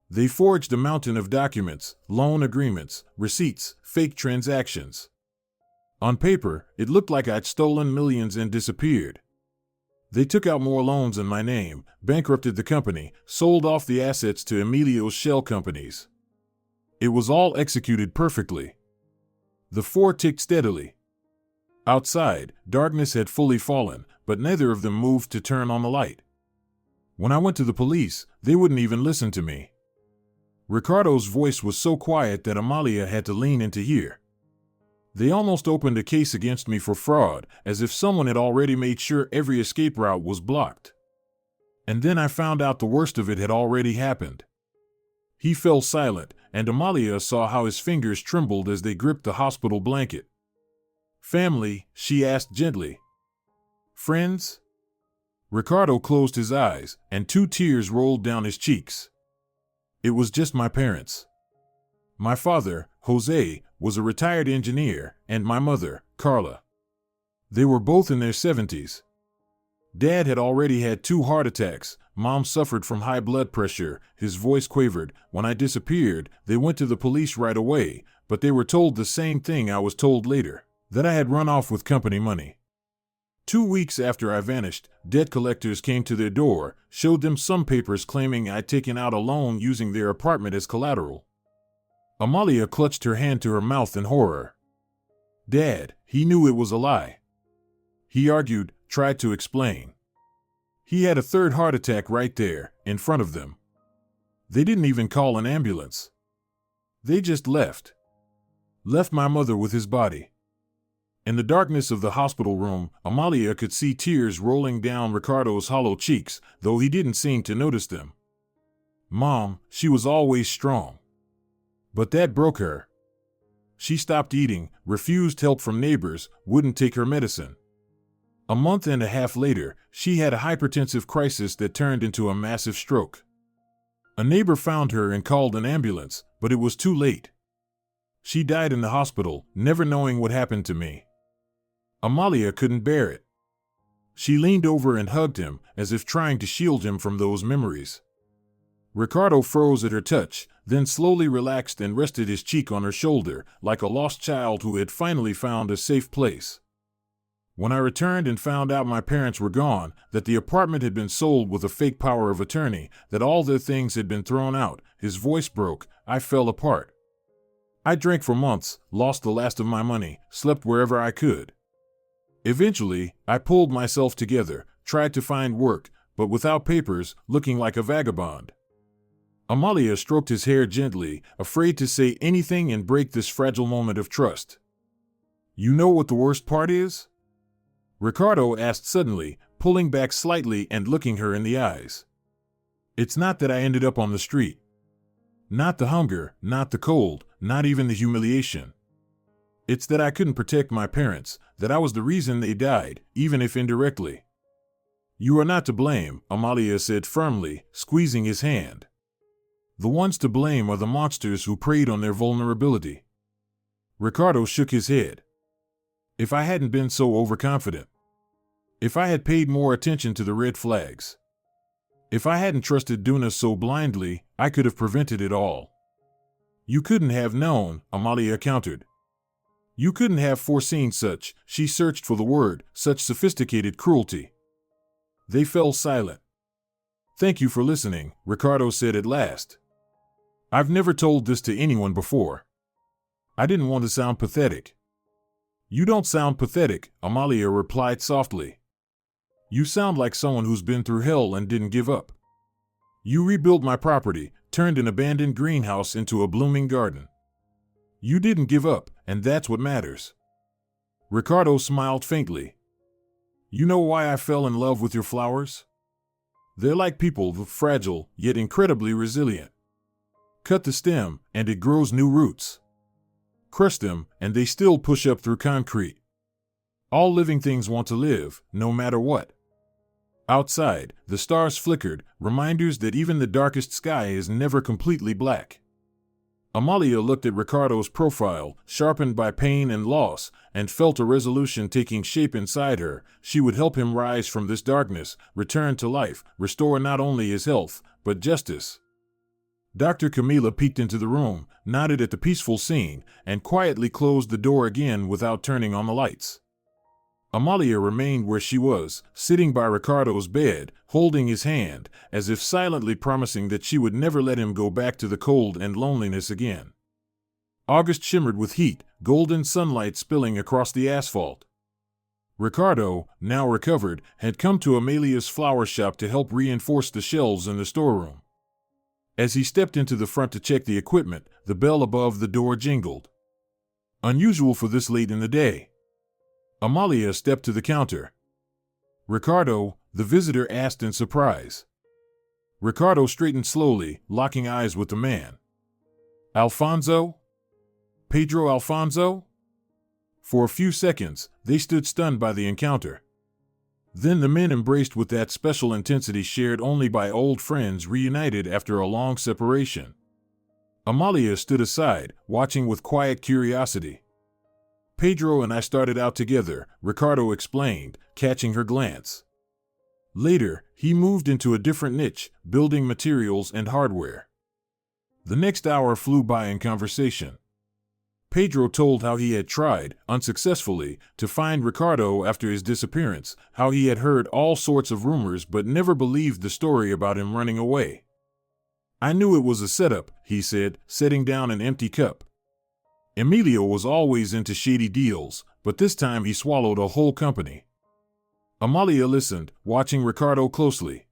They forged a mountain of documents, loan agreements, receipts, fake transactions. On paper, it looked like I'd stolen millions and disappeared. They took out more loans in my name, bankrupted the company, sold off the assets to Emilio's shell companies. It was all executed perfectly. The 4 ticked steadily. Outside, darkness had fully fallen, but neither of them moved to turn on the light. When I went to the police, they wouldn't even listen to me. Ricardo's voice was so quiet that Amalia had to lean in to hear. They almost opened a case against me for fraud, as if someone had already made sure every escape route was blocked. And then I found out the worst of it had already happened. He fell silent, and Amalia saw how his fingers trembled as they gripped the hospital blanket. Family, she asked gently. Friends? Ricardo closed his eyes, and 2 tears rolled down his cheeks. It was just my parents. My father, Jose, was a retired engineer, and my mother, Carla. They were both in their 70s. Dad had already had 2 heart attacks. Mom suffered from high blood pressure. His voice quavered. When I disappeared, they went to the police right away, but they were told the same thing I was told later, that I had run off with company money. 2 weeks after I vanished, debt collectors came to their door, showed them some papers claiming I'd taken out a loan using their apartment as collateral. Amalia clutched her hand to her mouth in horror. Dad, he knew it was a lie. He argued, tried to explain. He had a 3rd heart attack right there, in front of them. They didn't even call an ambulance. They just left. Left my mother with his body. In the darkness of the hospital room, Amalia could see tears rolling down Ricardo's hollow cheeks, though he didn't seem to notice them. Mom, she was always strong. But that broke her. She stopped eating, refused help from neighbors, wouldn't take her medicine. A month and a half later, she had a hypertensive crisis that turned into a massive stroke. A neighbor found her and called an ambulance, but it was too late. She died in the hospital, never knowing what happened to me. Amalia couldn't bear it. She leaned over and hugged him, as if trying to shield him from those memories. Ricardo froze at her touch, then slowly relaxed and rested his cheek on her shoulder, like a lost child who had finally found a safe place. When I returned and found out my parents were gone, that the apartment had been sold with a fake power of attorney, that all their things had been thrown out, his voice broke, I fell apart. I drank for months, lost the last of my money, slept wherever I could. Eventually, I pulled myself together, tried to find work, but without papers, looking like a vagabond. Amalia stroked his hair gently, afraid to say anything and break this fragile moment of trust. You know what the worst part is? Ricardo asked suddenly, pulling back slightly and looking her in the eyes. It's not that I ended up on the street. Not the hunger, not the cold, not even the humiliation. It's that I couldn't protect my parents, that I was the reason they died, even if indirectly. You are not to blame, Amalia said firmly, squeezing his hand. The ones to blame are the monsters who preyed on their vulnerability. Ricardo shook his head. If I hadn't been so overconfident. If I had paid more attention to the red flags. If I hadn't trusted Duna so blindly, I could have prevented it all. You couldn't have known, Amalia countered. You couldn't have foreseen such, she searched for the word, such sophisticated cruelty. They fell silent. Thank you for listening, Ricardo said at last. I've never told this to anyone before. I didn't want to sound pathetic. You don't sound pathetic, Amalia replied softly. You sound like someone who's been through hell and didn't give up. You rebuilt my property, turned an abandoned greenhouse into a blooming garden. You didn't give up, and that's what matters. Ricardo smiled faintly. You know why I fell in love with your flowers? They're like people, fragile, yet incredibly resilient. Cut the stem, and it grows new roots. Crush them, and they still push up through concrete. All living things want to live, no matter what. Outside, the stars flickered, reminders that even the darkest sky is never completely black. Amalia looked at Ricardo's profile, sharpened by pain and loss, and felt a resolution taking shape inside her. She would help him rise from this darkness, return to life, restore not only his health, but justice. Dr. Camilla peeked into the room, nodded at the peaceful scene, and quietly closed the door again without turning on the lights. Amalia remained where she was, sitting by Ricardo's bed, holding his hand, as if silently promising that she would never let him go back to the cold and loneliness again. August shimmered with heat, golden sunlight spilling across the asphalt. Ricardo, now recovered, had come to Amelia's flower shop to help reinforce the shelves in the storeroom. As he stepped into the front to check the equipment, the bell above the door jingled. Unusual for this late in the day. Amalia stepped to the counter. Ricardo, the visitor asked in surprise. Ricardo straightened slowly, locking eyes with the man. Alfonso? Pedro Alfonso? For a few seconds, they stood stunned by the encounter. Then the men embraced with that special intensity shared only by old friends reunited after a long separation. Amalia stood aside, watching with quiet curiosity. Pedro and I started out together, Ricardo explained, catching her glance. Later, he moved into a different niche, building materials and hardware. The next hour flew by in conversation. Pedro told how he had tried, unsuccessfully, to find Ricardo after his disappearance, how he had heard all sorts of rumors but never believed the story about him running away. I knew it was a setup, he said, setting down an empty cup. Emilio was always into shady deals, but this time he swallowed a whole company. Amalia listened, watching Ricardo closely.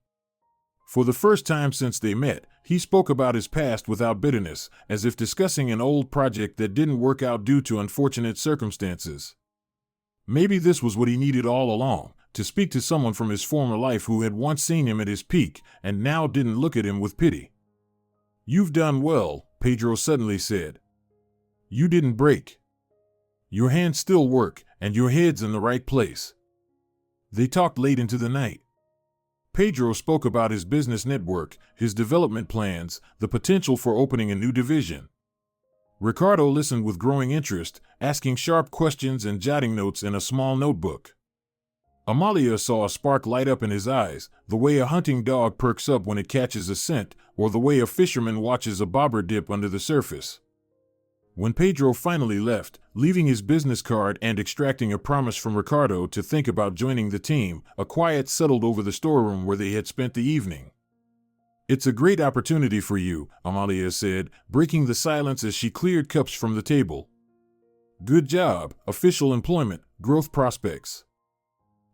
For the first time since they met, he spoke about his past without bitterness, as if discussing an old project that didn't work out due to unfortunate circumstances. Maybe this was what he needed all along, to speak to someone from his former life who had once seen him at his peak and now didn't look at him with pity. "You've done well," Pedro suddenly said. "You didn't break. Your hands still work, and your head's in the right place." They talked late into the night. Pedro spoke about his business network, his development plans, the potential for opening a new division. Ricardo listened with growing interest, asking sharp questions and jotting notes in a small notebook. Amalia saw a spark light up in his eyes, the way a hunting dog perks up when it catches a scent, or the way a fisherman watches a bobber dip under the surface. When Pedro finally left, leaving his business card and extracting a promise from Ricardo to think about joining the team, a quiet settled over the storeroom where they had spent the evening. "It's a great opportunity for you," Amalia said, breaking the silence as she cleared cups from the table. "Good job, official employment, growth prospects."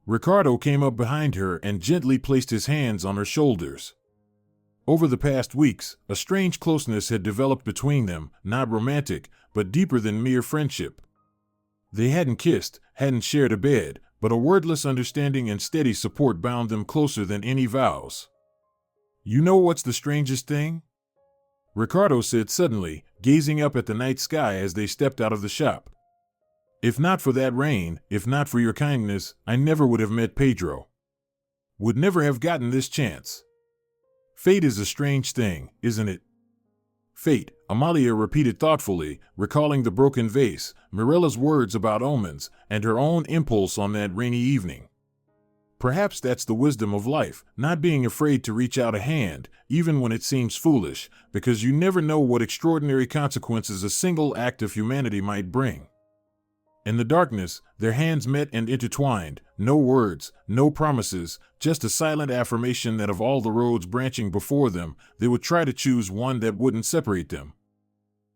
Ricardo came up behind her and gently placed his hands on her shoulders. Over the past weeks, a strange closeness had developed between them, not romantic, but deeper than mere friendship. They hadn't kissed, hadn't shared a bed, but a wordless understanding and steady support bound them closer than any vows. "You know what's the strangest thing?" Ricardo said suddenly, gazing up at the night sky as they stepped out of the shop. "If not for that rain, if not for your kindness, I never would have met Pedro. Would never have gotten this chance. Fate is a strange thing, isn't it?" "Fate," Amalia repeated thoughtfully, recalling the broken vase, Mirella's words about omens, and her own impulse on that rainy evening. Perhaps that's the wisdom of life, not being afraid to reach out a hand, even when it seems foolish, because you never know what extraordinary consequences a single act of humanity might bring. In the darkness, their hands met and intertwined, no words, no promises, just a silent affirmation that of all the roads branching before them, they would try to choose one that wouldn't separate them.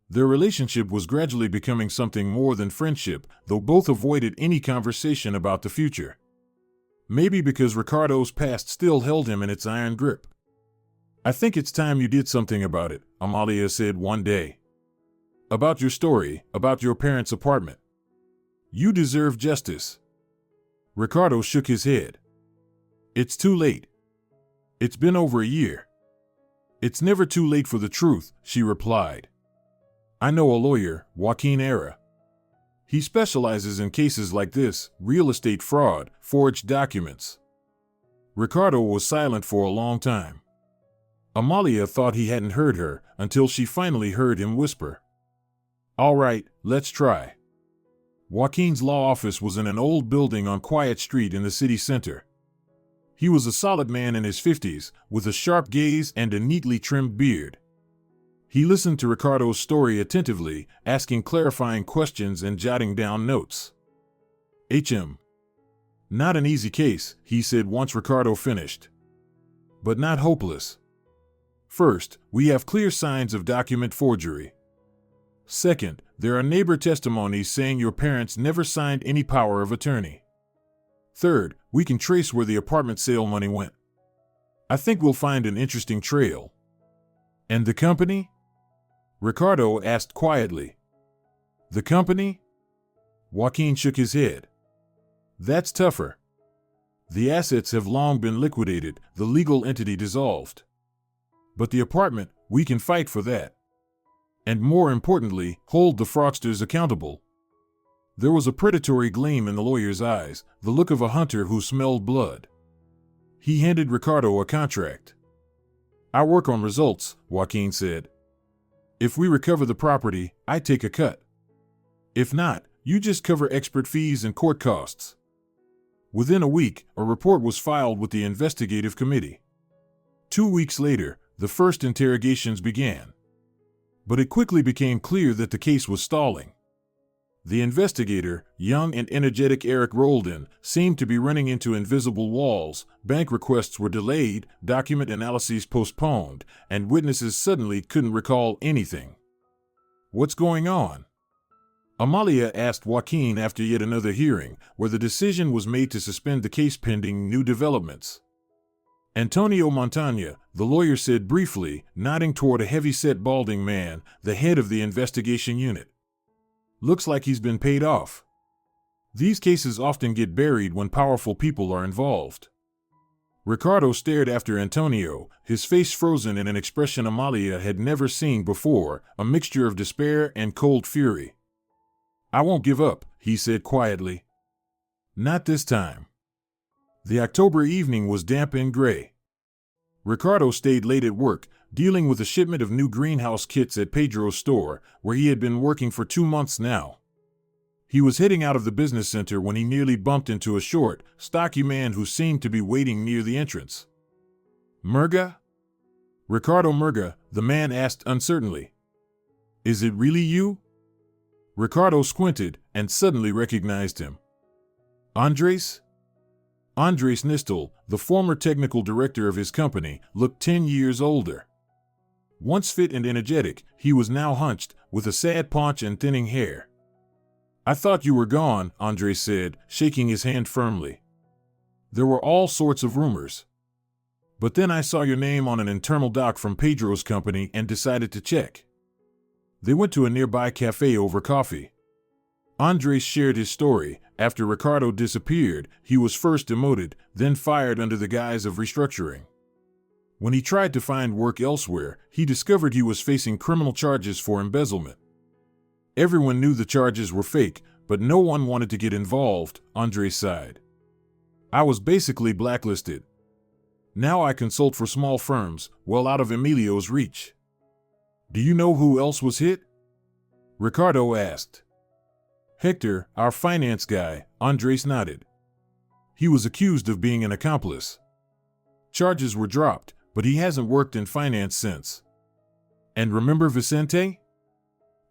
Their relationship was gradually becoming something more than friendship, though both avoided any conversation about the future. Maybe because Ricardo's past still held him in its iron grip. "I think it's time you did something about it," Amalia said one day. "About your story, about your parents' apartment. You deserve justice." Ricardo shook his head. "It's too late. It's been over a year." "It's never too late for the truth," she replied. "I know a lawyer, Joaquin Era. He specializes in cases like this, real estate fraud, forged documents." Ricardo was silent for a long time. Amalia thought he hadn't heard her until she finally heard him whisper, "All right, let's try." Joaquin's law office was in an old building on Quiet Street in the city center. He was a solid man in his 50s, with a sharp gaze and a neatly trimmed beard. He listened to Ricardo's story attentively, asking clarifying questions and jotting down notes. "Not an easy case," he said once Ricardo finished. "But not hopeless. First, we have clear signs of document forgery. Second, there are neighbor testimonies saying your parents never signed any power of attorney. Third, we can trace where the apartment sale money went. I think we'll find an interesting trail." "And the company?" Ricardo asked quietly. "The company?" Joaquin shook his head. "That's tougher. The assets have long been liquidated, the legal entity dissolved. But the apartment, we can fight for that. And more importantly, hold the fraudsters accountable." There was a predatory gleam in the lawyer's eyes, the look of a hunter who smelled blood. He handed Ricardo a contract. "I work on results," Joaquin said. "If we recover the property, I take a cut. If not, you just cover expert fees and court costs." Within a week, a report was filed with the investigative committee. 2 weeks later, the first interrogations began. But it quickly became clear that the case was stalling. The investigator, young and energetic Eric Roldan, seemed to be running into invisible walls, bank requests were delayed, document analyses postponed, and witnesses suddenly couldn't recall anything. "What's going on?" Amalia asked Joaquin after yet another hearing, where the decision was made to suspend the case pending new developments. "Antonio Montaña," the lawyer said briefly, nodding toward a heavy-set balding man, the head of the investigation unit. "Looks like he's been paid off." These cases often get buried when powerful people are involved. Ricardo stared after Antonio, his face frozen in an expression Amalia had never seen before, a mixture of despair and cold fury. "I won't give up," he said quietly. "Not this time." The October evening was damp and gray. Ricardo stayed late at work, dealing with a shipment of new greenhouse kits at Pedro's store, where he had been working for 2 months now. He was heading out of the business center when he nearly bumped into a short, stocky man who seemed to be waiting near the entrance. "Murga?" "Ricardo Murga," the man asked uncertainly. "Is it really you?" Ricardo squinted and suddenly recognized him. "Andres?" Andres Nistel, the former technical director of his company, looked 10 years older. Once fit and energetic, he was now hunched, with a sad paunch and thinning hair. "I thought you were gone," Andres said, shaking his hand firmly. "There were all sorts of rumors. But then I saw your name on an internal doc from Pedro's company and decided to check." They went to a nearby cafe over coffee. Andres shared his story. After Ricardo disappeared, he was first demoted, then fired under the guise of restructuring. When he tried to find work elsewhere, he discovered he was facing criminal charges for embezzlement. Everyone knew the charges were fake, but no one wanted to get involved, Andres sighed. "I was basically blacklisted. Now I consult for small firms, well out of Emilio's reach." "Do you know who else was hit?" Ricardo asked. "Hector, our finance guy," Andres nodded. "He was accused of being an accomplice. Charges were dropped, but he hasn't worked in finance since." "And remember Vicente?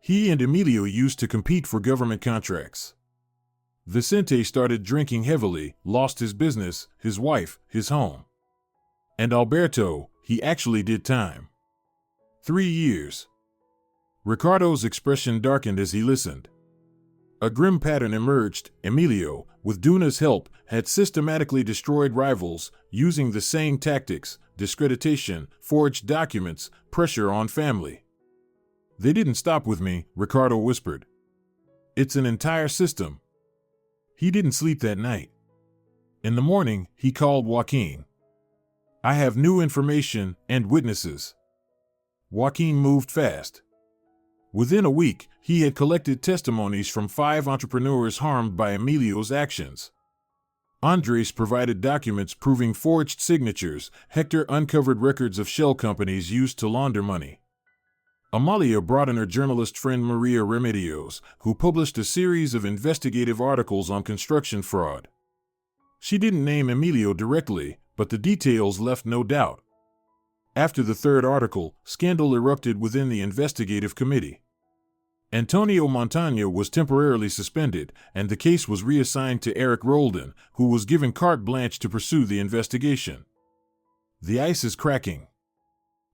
He and Emilio used to compete for government contracts. Vicente started drinking heavily, lost his business, his wife, his home. And Alberto, he actually did time. 3 years." Ricardo's expression darkened as he listened. A grim pattern emerged. Emilio, with Duna's help, had systematically destroyed rivals, using the same tactics: discreditation, forged documents, pressure on family. "They didn't stop with me," Ricardo whispered. "It's an entire system." He didn't sleep that night. In the morning, he called Joaquin. "I have new information and witnesses." Joaquin moved fast. Within a week, he had collected testimonies from 5 entrepreneurs harmed by Emilio's actions. Andres provided documents proving forged signatures. Hector uncovered records of shell companies used to launder money. Amalia brought in her journalist friend Maria Remedios, who published a series of investigative articles on construction fraud. She didn't name Emilio directly, but the details left no doubt. After the 3rd article, scandal erupted within the investigative committee. Antonio Montaño was temporarily suspended, and the case was reassigned to Eric Roldan, who was given carte blanche to pursue the investigation. "The ice is cracking,"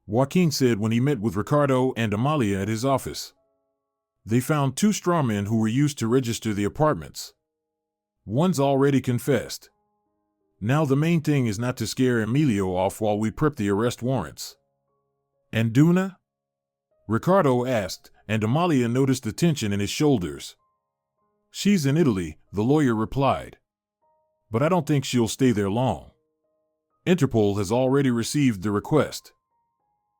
Joaquin said when he met with Ricardo and Amalia at his office. They found 2 strawmen who were used to register the apartments. One's already confessed. Now the main thing is not to scare Emilio off while we prep the arrest warrants. "And Duna?" Ricardo asked, and Amalia noticed the tension in his shoulders. "She's in Italy," the lawyer replied. "But I don't think she'll stay there long. Interpol has already received the request."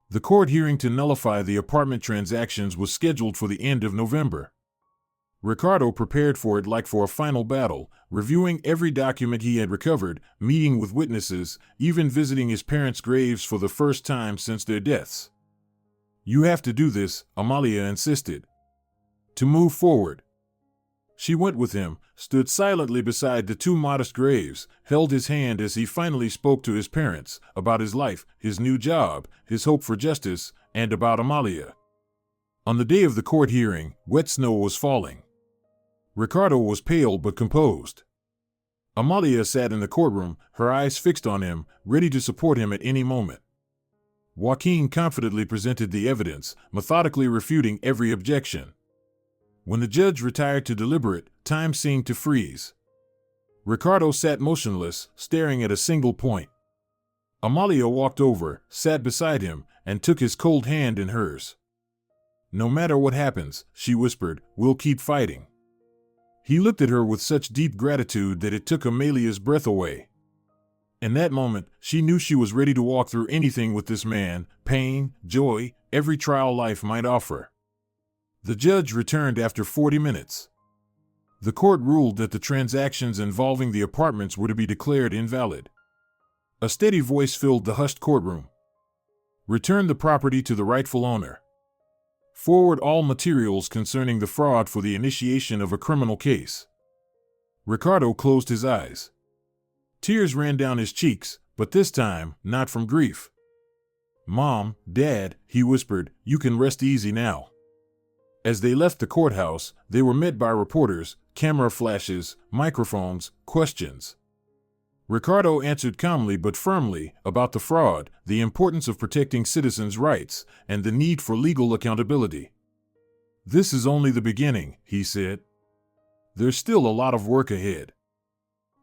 The court hearing to nullify the apartment transactions was scheduled for the end of November. Ricardo prepared for it like for a final battle, reviewing every document he had recovered, meeting with witnesses, even visiting his parents' graves for the first time since their deaths. "You have to do this," Amalia insisted. "To move forward." She went with him, stood silently beside the 2 modest graves, held his hand as he finally spoke to his parents, about his life, his new job, his hope for justice, and about Amalia. On the day of the court hearing, wet snow was falling. Ricardo was pale but composed. Amalia sat in the courtroom, her eyes fixed on him, ready to support him at any moment. Joaquin confidently presented the evidence, methodically refuting every objection. When the judge retired to deliberate, time seemed to freeze. Ricardo sat motionless, staring at a single point. Amalia walked over, sat beside him, and took his cold hand in hers. "No matter what happens," she whispered, "we'll keep fighting." He looked at her with such deep gratitude that it took Amelia's breath away. In that moment, she knew she was ready to walk through anything with this man, pain, joy, every trial life might offer. The judge returned after 40 minutes. The court ruled that the transactions involving the apartments were to be declared invalid. A steady voice filled the hushed courtroom. Return the property to the rightful owner. Forward all materials concerning the fraud for the initiation of a criminal case. Ricardo closed his eyes. Tears ran down his cheeks, but this time, not from grief. "Mom, Dad," he whispered, "you can rest easy now." As they left the courthouse, they were met by reporters, camera flashes, microphones, questions. Ricardo answered calmly but firmly about the fraud, the importance of protecting citizens' rights, and the need for legal accountability. "This is only the beginning," he said. "There's still a lot of work ahead."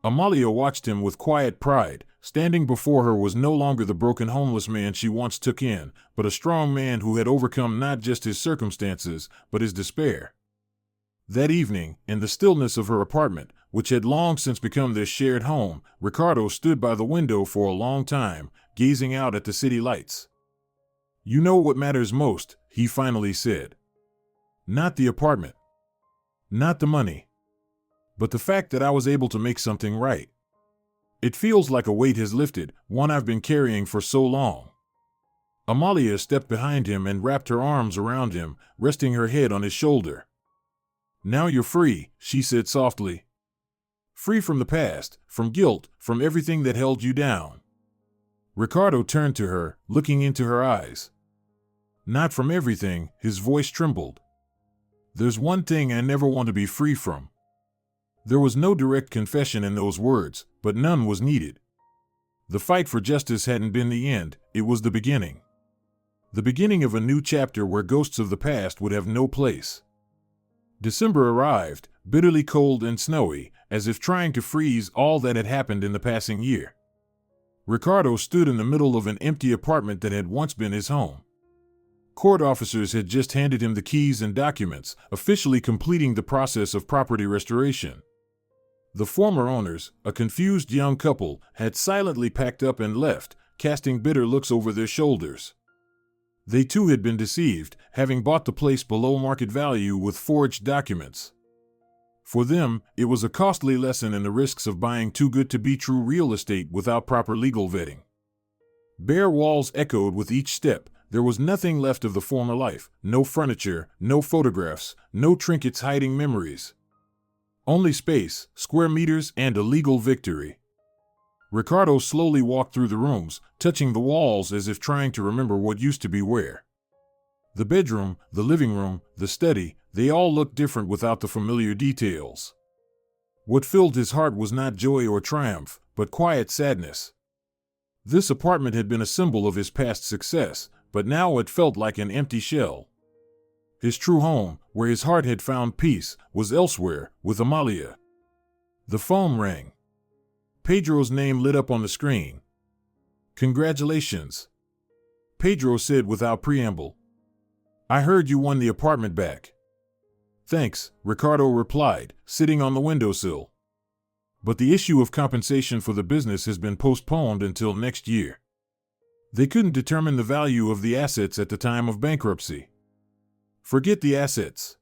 Amalia watched him with quiet pride. Standing before her was no longer the broken homeless man she once took in, but a strong man who had overcome not just his circumstances, but his despair. That evening, in the stillness of her apartment, which had long since become their shared home, Ricardo stood by the window for a long time, gazing out at the city lights. "You know what matters most," he finally said. "Not the apartment. Not the money. But the fact that I was able to make something right. It feels like a weight has lifted, one I've been carrying for so long." Amalia stepped behind him and wrapped her arms around him, resting her head on his shoulder. "Now you're free," she said softly. "Free from the past, from guilt, from everything that held you down." Ricardo turned to her, looking into her eyes. "Not from everything," his voice trembled. "There's one thing I never want to be free from." There was no direct confession in those words, but none was needed. The fight for justice hadn't been the end, it was the beginning. The beginning of a new chapter where ghosts of the past would have no place. December arrived, bitterly cold and snowy, as if trying to freeze all that had happened in the passing year. Ricardo stood in the middle of an empty apartment that had once been his home. Court officers had just handed him the keys and documents, officially completing the process of property restoration. The former owners, a confused young couple, had silently packed up and left, casting bitter looks over their shoulders. They too had been deceived, having bought the place below market value with forged documents. For them, it was a costly lesson in the risks of buying too good to be true real estate without proper legal vetting. Bare walls echoed with each step. There was nothing left of the former life, no furniture, no photographs, no trinkets hiding memories. Only space, square meters, and a legal victory. Ricardo slowly walked through the rooms, touching the walls as if trying to remember what used to be where. The bedroom, the living room, the study, they all looked different without the familiar details. What filled his heart was not joy or triumph, but quiet sadness. This apartment had been a symbol of his past success, but now it felt like an empty shell. His true home, where his heart had found peace, was elsewhere, with Amalia. The phone rang. Pedro's name lit up on the screen. "Congratulations," Pedro said without preamble. "I heard you won the apartment back." "Thanks," Ricardo replied, sitting on the windowsill. "But the issue of compensation for the business has been postponed until next year. They couldn't determine the value of the assets at the time of bankruptcy." "Forget the assets,"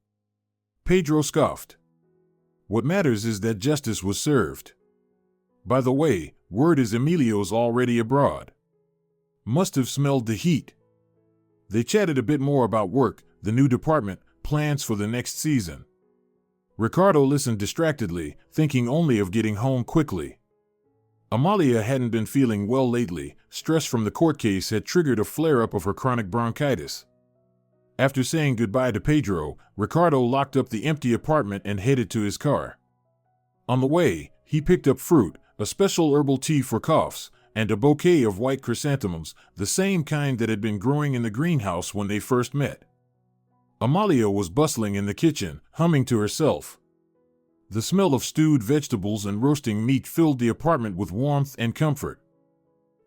Pedro scoffed. "What matters is that justice was served. By the way, word is Emilio's already abroad. Must have smelled the heat." They chatted a bit more about work, the new department, plans for the next season. Ricardo listened distractedly, thinking only of getting home quickly. Amalia hadn't been feeling well lately. Stress from the court case had triggered a flare-up of her chronic bronchitis. After saying goodbye to Pedro, Ricardo locked up the empty apartment and headed to his car. On the way, he picked up fruit, a special herbal tea for coughs, and a bouquet of white chrysanthemums, the same kind that had been growing in the greenhouse when they first met. Amalia was bustling in the kitchen, humming to herself. The smell of stewed vegetables and roasting meat filled the apartment with warmth and comfort.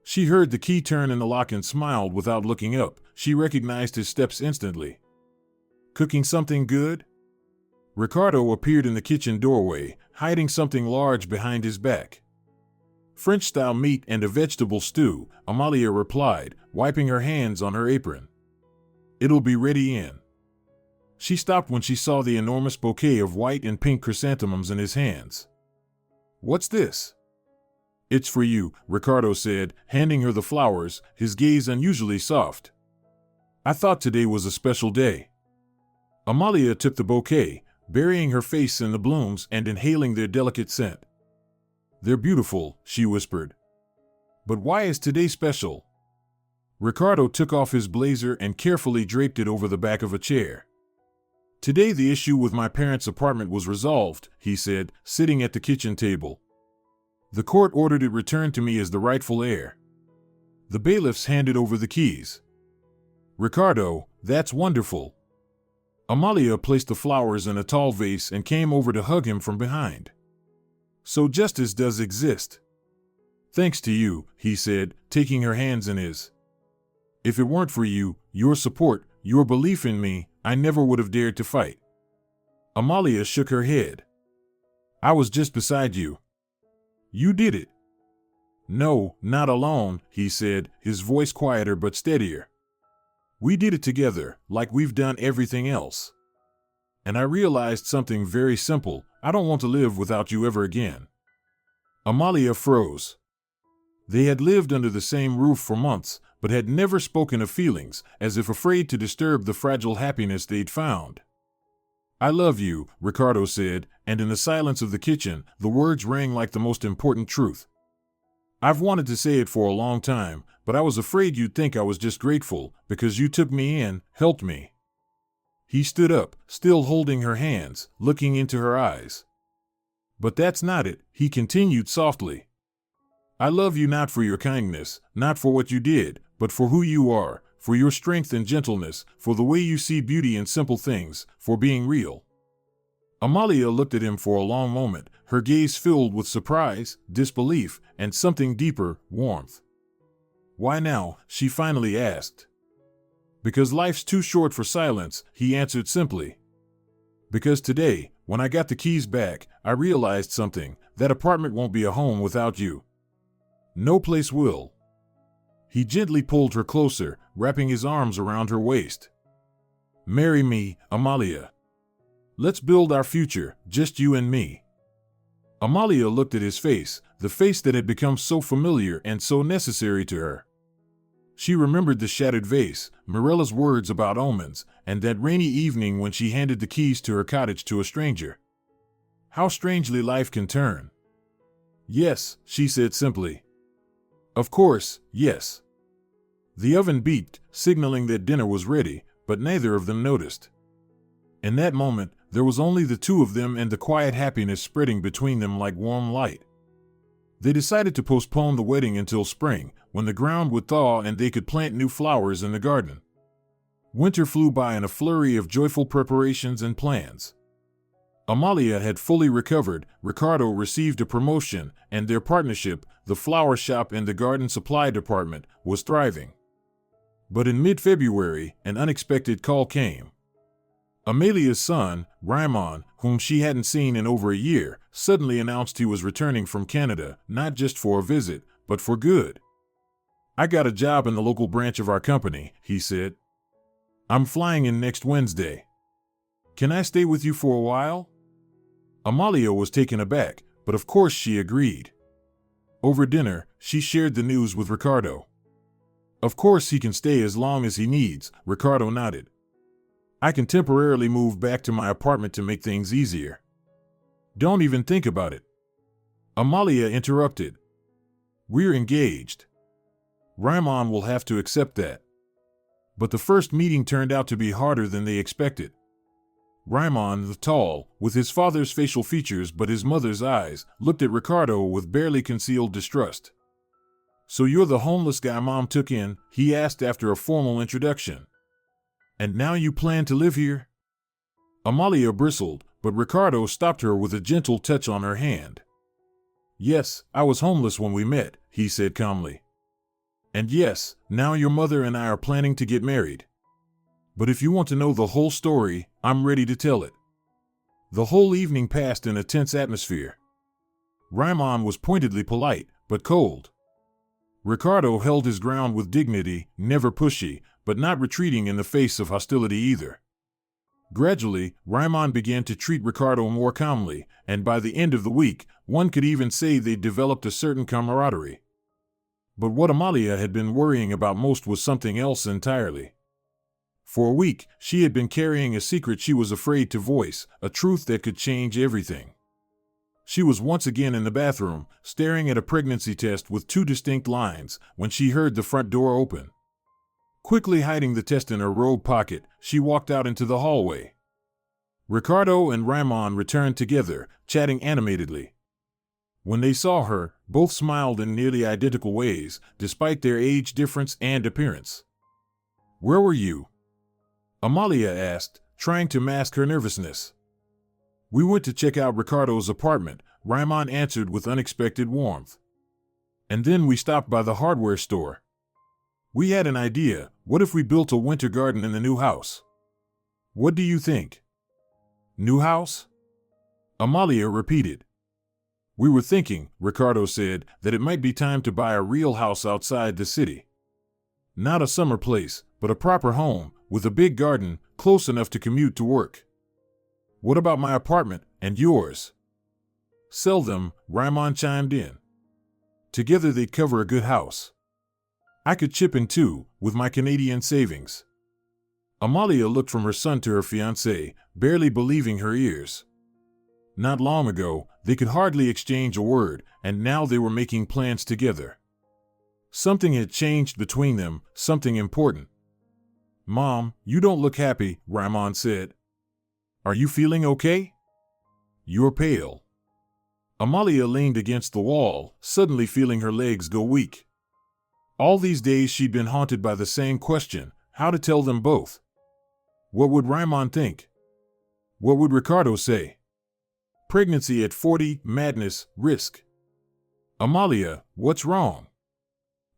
She heard the key turn in the lock and smiled without looking up. She recognized his steps instantly. "Cooking something good?" Ricardo appeared in the kitchen doorway, hiding something large behind his back. French-style meat and a vegetable stew, Amalia replied, wiping her hands on her apron. It'll be ready in. She stopped when she saw the enormous bouquet of white and pink chrysanthemums in his hands. What's this? It's for you, Ricardo said, handing her the flowers, his gaze unusually soft. I thought today was a special day. Amalia took the bouquet, burying her face in the blooms and inhaling their delicate scent. They're beautiful, she whispered. But why is today special? Ricardo took off his blazer and carefully draped it over the back of a chair. Today the issue with my parents' apartment was resolved, he said, sitting at the kitchen table. The court ordered it returned to me as the rightful heir. The bailiffs handed over the keys. Ricardo, that's wonderful. Amalia placed the flowers in a tall vase and came over to hug him from behind. So justice does exist. Thanks to you, he said, taking her hands in his. If it weren't for you, your support, your belief in me, I never would have dared to fight. Amalia shook her head. I was just beside you. You did it. No, not alone, he said, his voice quieter but steadier. We did it together, like we've done everything else. And I realized something very simple. I don't want to live without you ever again. Amalia froze. They had lived under the same roof for months, but had never spoken of feelings, as if afraid to disturb the fragile happiness they'd found. I love you, Ricardo said, and in the silence of the kitchen, the words rang like the most important truth. I've wanted to say it for a long time, but I was afraid you'd think I was just grateful, because you took me in, helped me. He stood up, still holding her hands, looking into her eyes. But that's not it, he continued softly. I love you not for your kindness, not for what you did, but for who you are, for your strength and gentleness, for the way you see beauty in simple things, for being real. Amalia looked at him for a long moment, her gaze filled with surprise, disbelief, and something deeper, warmth. Why now? She finally asked. Because life's too short for silence, he answered simply. Because today, when I got the keys back, I realized something. That apartment won't be a home without you. No place will. He gently pulled her closer, wrapping his arms around her waist. Marry me, Amalia. Let's build our future, just you and me. Amalia looked at his face, the face that had become so familiar and so necessary to her. She remembered the shattered vase, Mirella's words about omens, and that rainy evening when she handed the keys to her cottage to a stranger. How strangely life can turn. Yes, she said simply. Of course, yes. The oven beeped, signaling that dinner was ready, but neither of them noticed. In that moment, there was only the two of them and the quiet happiness spreading between them like warm light. They decided to postpone the wedding until spring, when the ground would thaw and they could plant new flowers in the garden. Winter flew by in a flurry of joyful preparations and plans. Amalia had fully recovered, Ricardo received a promotion, and their partnership, the flower shop and the garden supply department, was thriving. But in mid-February, an unexpected call came. Amelia's son, Raimon, whom she hadn't seen in over a year, suddenly announced he was returning from Canada, not just for a visit, but for good. I got a job in the local branch of our company, he said. I'm flying in next Wednesday. Can I stay with you for a while? Amalia was taken aback, but of course she agreed. Over dinner, she shared the news with Ricardo. Of course he can stay as long as he needs, Ricardo nodded. I can temporarily move back to my apartment to make things easier. Don't even think about it. Amalia interrupted. We're engaged. Raimon will have to accept that. But the first meeting turned out to be harder than they expected. Raimon, the tall, with his father's facial features but his mother's eyes, looked at Ricardo with barely concealed distrust. So you're the homeless guy Mom took in, he asked after a formal introduction. And now you plan to live here? Amalia bristled, but Ricardo stopped her with a gentle touch on her hand. Yes, I was homeless when we met, he said calmly. And yes, now your mother and I are planning to get married. But if you want to know the whole story, I'm ready to tell it. The whole evening passed in a tense atmosphere. Raimon was pointedly polite, but cold. Ricardo held his ground with dignity, never pushy, but not retreating in the face of hostility either. Gradually, Raimon began to treat Ricardo more calmly, and by the end of the week, one could even say they developed a certain camaraderie. But what Amalia had been worrying about most was something else entirely. For a week, she had been carrying a secret she was afraid to voice, a truth that could change everything. She was once again in the bathroom, staring at a pregnancy test with two distinct lines, when she heard the front door open. Quickly hiding the test in her robe pocket, she walked out into the hallway. Ricardo and Raimon returned together, chatting animatedly. When they saw her, both smiled in nearly identical ways, despite their age difference and appearance. "Where were you?" Amalia asked, trying to mask her nervousness. "We went to check out Ricardo's apartment," Raimon answered with unexpected warmth. "And then we stopped by the hardware store. We had an idea. What if we built a winter garden in the new house? What do you think?" "New house?" Amalia repeated. "We were thinking," Ricardo said, "that it might be time to buy a real house outside the city. Not a summer place, but a proper home, with a big garden, close enough to commute to work." "What about my apartment, and yours?" "Sell them," Raimon chimed in. "Together they'd cover a good house. I could chip in too, with my Canadian savings." Amalia looked from her son to her fiancé, barely believing her ears. Not long ago, they could hardly exchange a word, and now they were making plans together. Something had changed between them, something important. "Mom, you don't look happy," Raimon said. "Are you feeling okay? You're pale." Amalia leaned against the wall, suddenly feeling her legs go weak. All these days she'd been haunted by the same question, how to tell them both. What would Raimon think? What would Ricardo say? Pregnancy at 40, madness, risk. "Amalia, what's wrong?"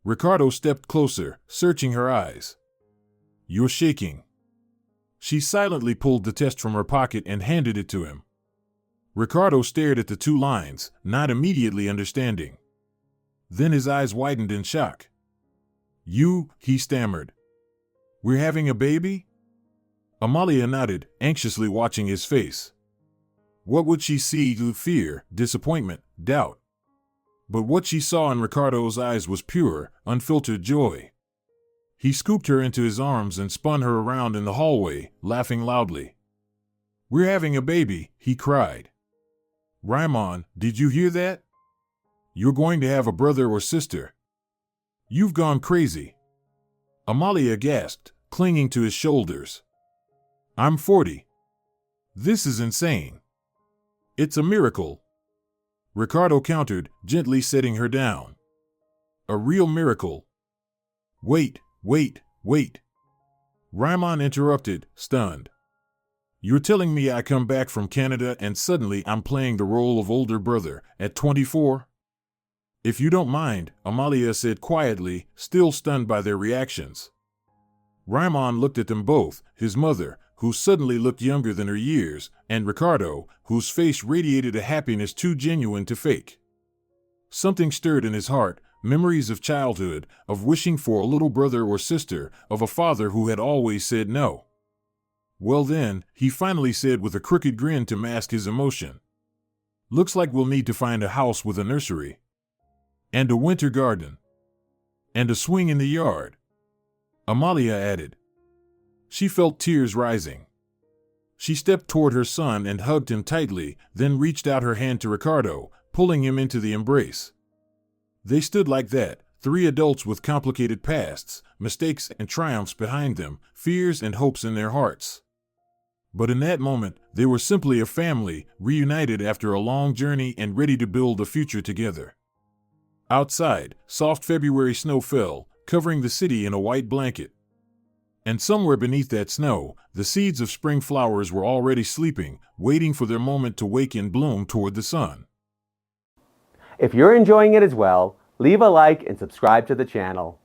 Ricardo stepped closer, searching her eyes. "You're shaking." She silently pulled the test from her pocket and handed it to him. Ricardo stared at the two lines, not immediately understanding. Then his eyes widened in shock. "You," he stammered. "We're having a baby?" Amalia nodded, anxiously watching his face. What would she see? Fear, disappointment, doubt. But what she saw in Ricardo's eyes was pure, unfiltered joy. He scooped her into his arms and spun her around in the hallway, laughing loudly. "We're having a baby," he cried. "Raimon, did you hear that? You're going to have a brother or sister. You've gone crazy." Amalia gasped, clinging to his shoulders. "I'm 40. This is insane." "It's a miracle," Ricardo countered, gently setting her down. "A real miracle." Wait. Raimon interrupted, stunned. "You're telling me I come back from Canada and suddenly I'm playing the role of older brother, at 24? "If you don't mind," Amalia said quietly, still stunned by their reactions. Raimon looked at them both, his mother, who suddenly looked younger than her years, and Ricardo, whose face radiated a happiness too genuine to fake. Something stirred in his heart, memories of childhood, of wishing for a little brother or sister, of a father who had always said no. "Well then," he finally said with a crooked grin to mask his emotion. "Looks like we'll need to find a house with a nursery. And a winter garden. And a swing in the yard," Amalia added. She felt tears rising. She stepped toward her son and hugged him tightly, then reached out her hand to Ricardo, pulling him into the embrace. They stood like that, three adults with complicated pasts, mistakes and triumphs behind them, fears and hopes in their hearts. But in that moment, they were simply a family, reunited after a long journey and ready to build a future together. Outside, soft February snow fell, covering the city in a white blanket. And somewhere beneath that snow, the seeds of spring flowers were already sleeping, waiting for their moment to wake and bloom toward the sun. If you're enjoying it as well, leave a like and subscribe to the channel.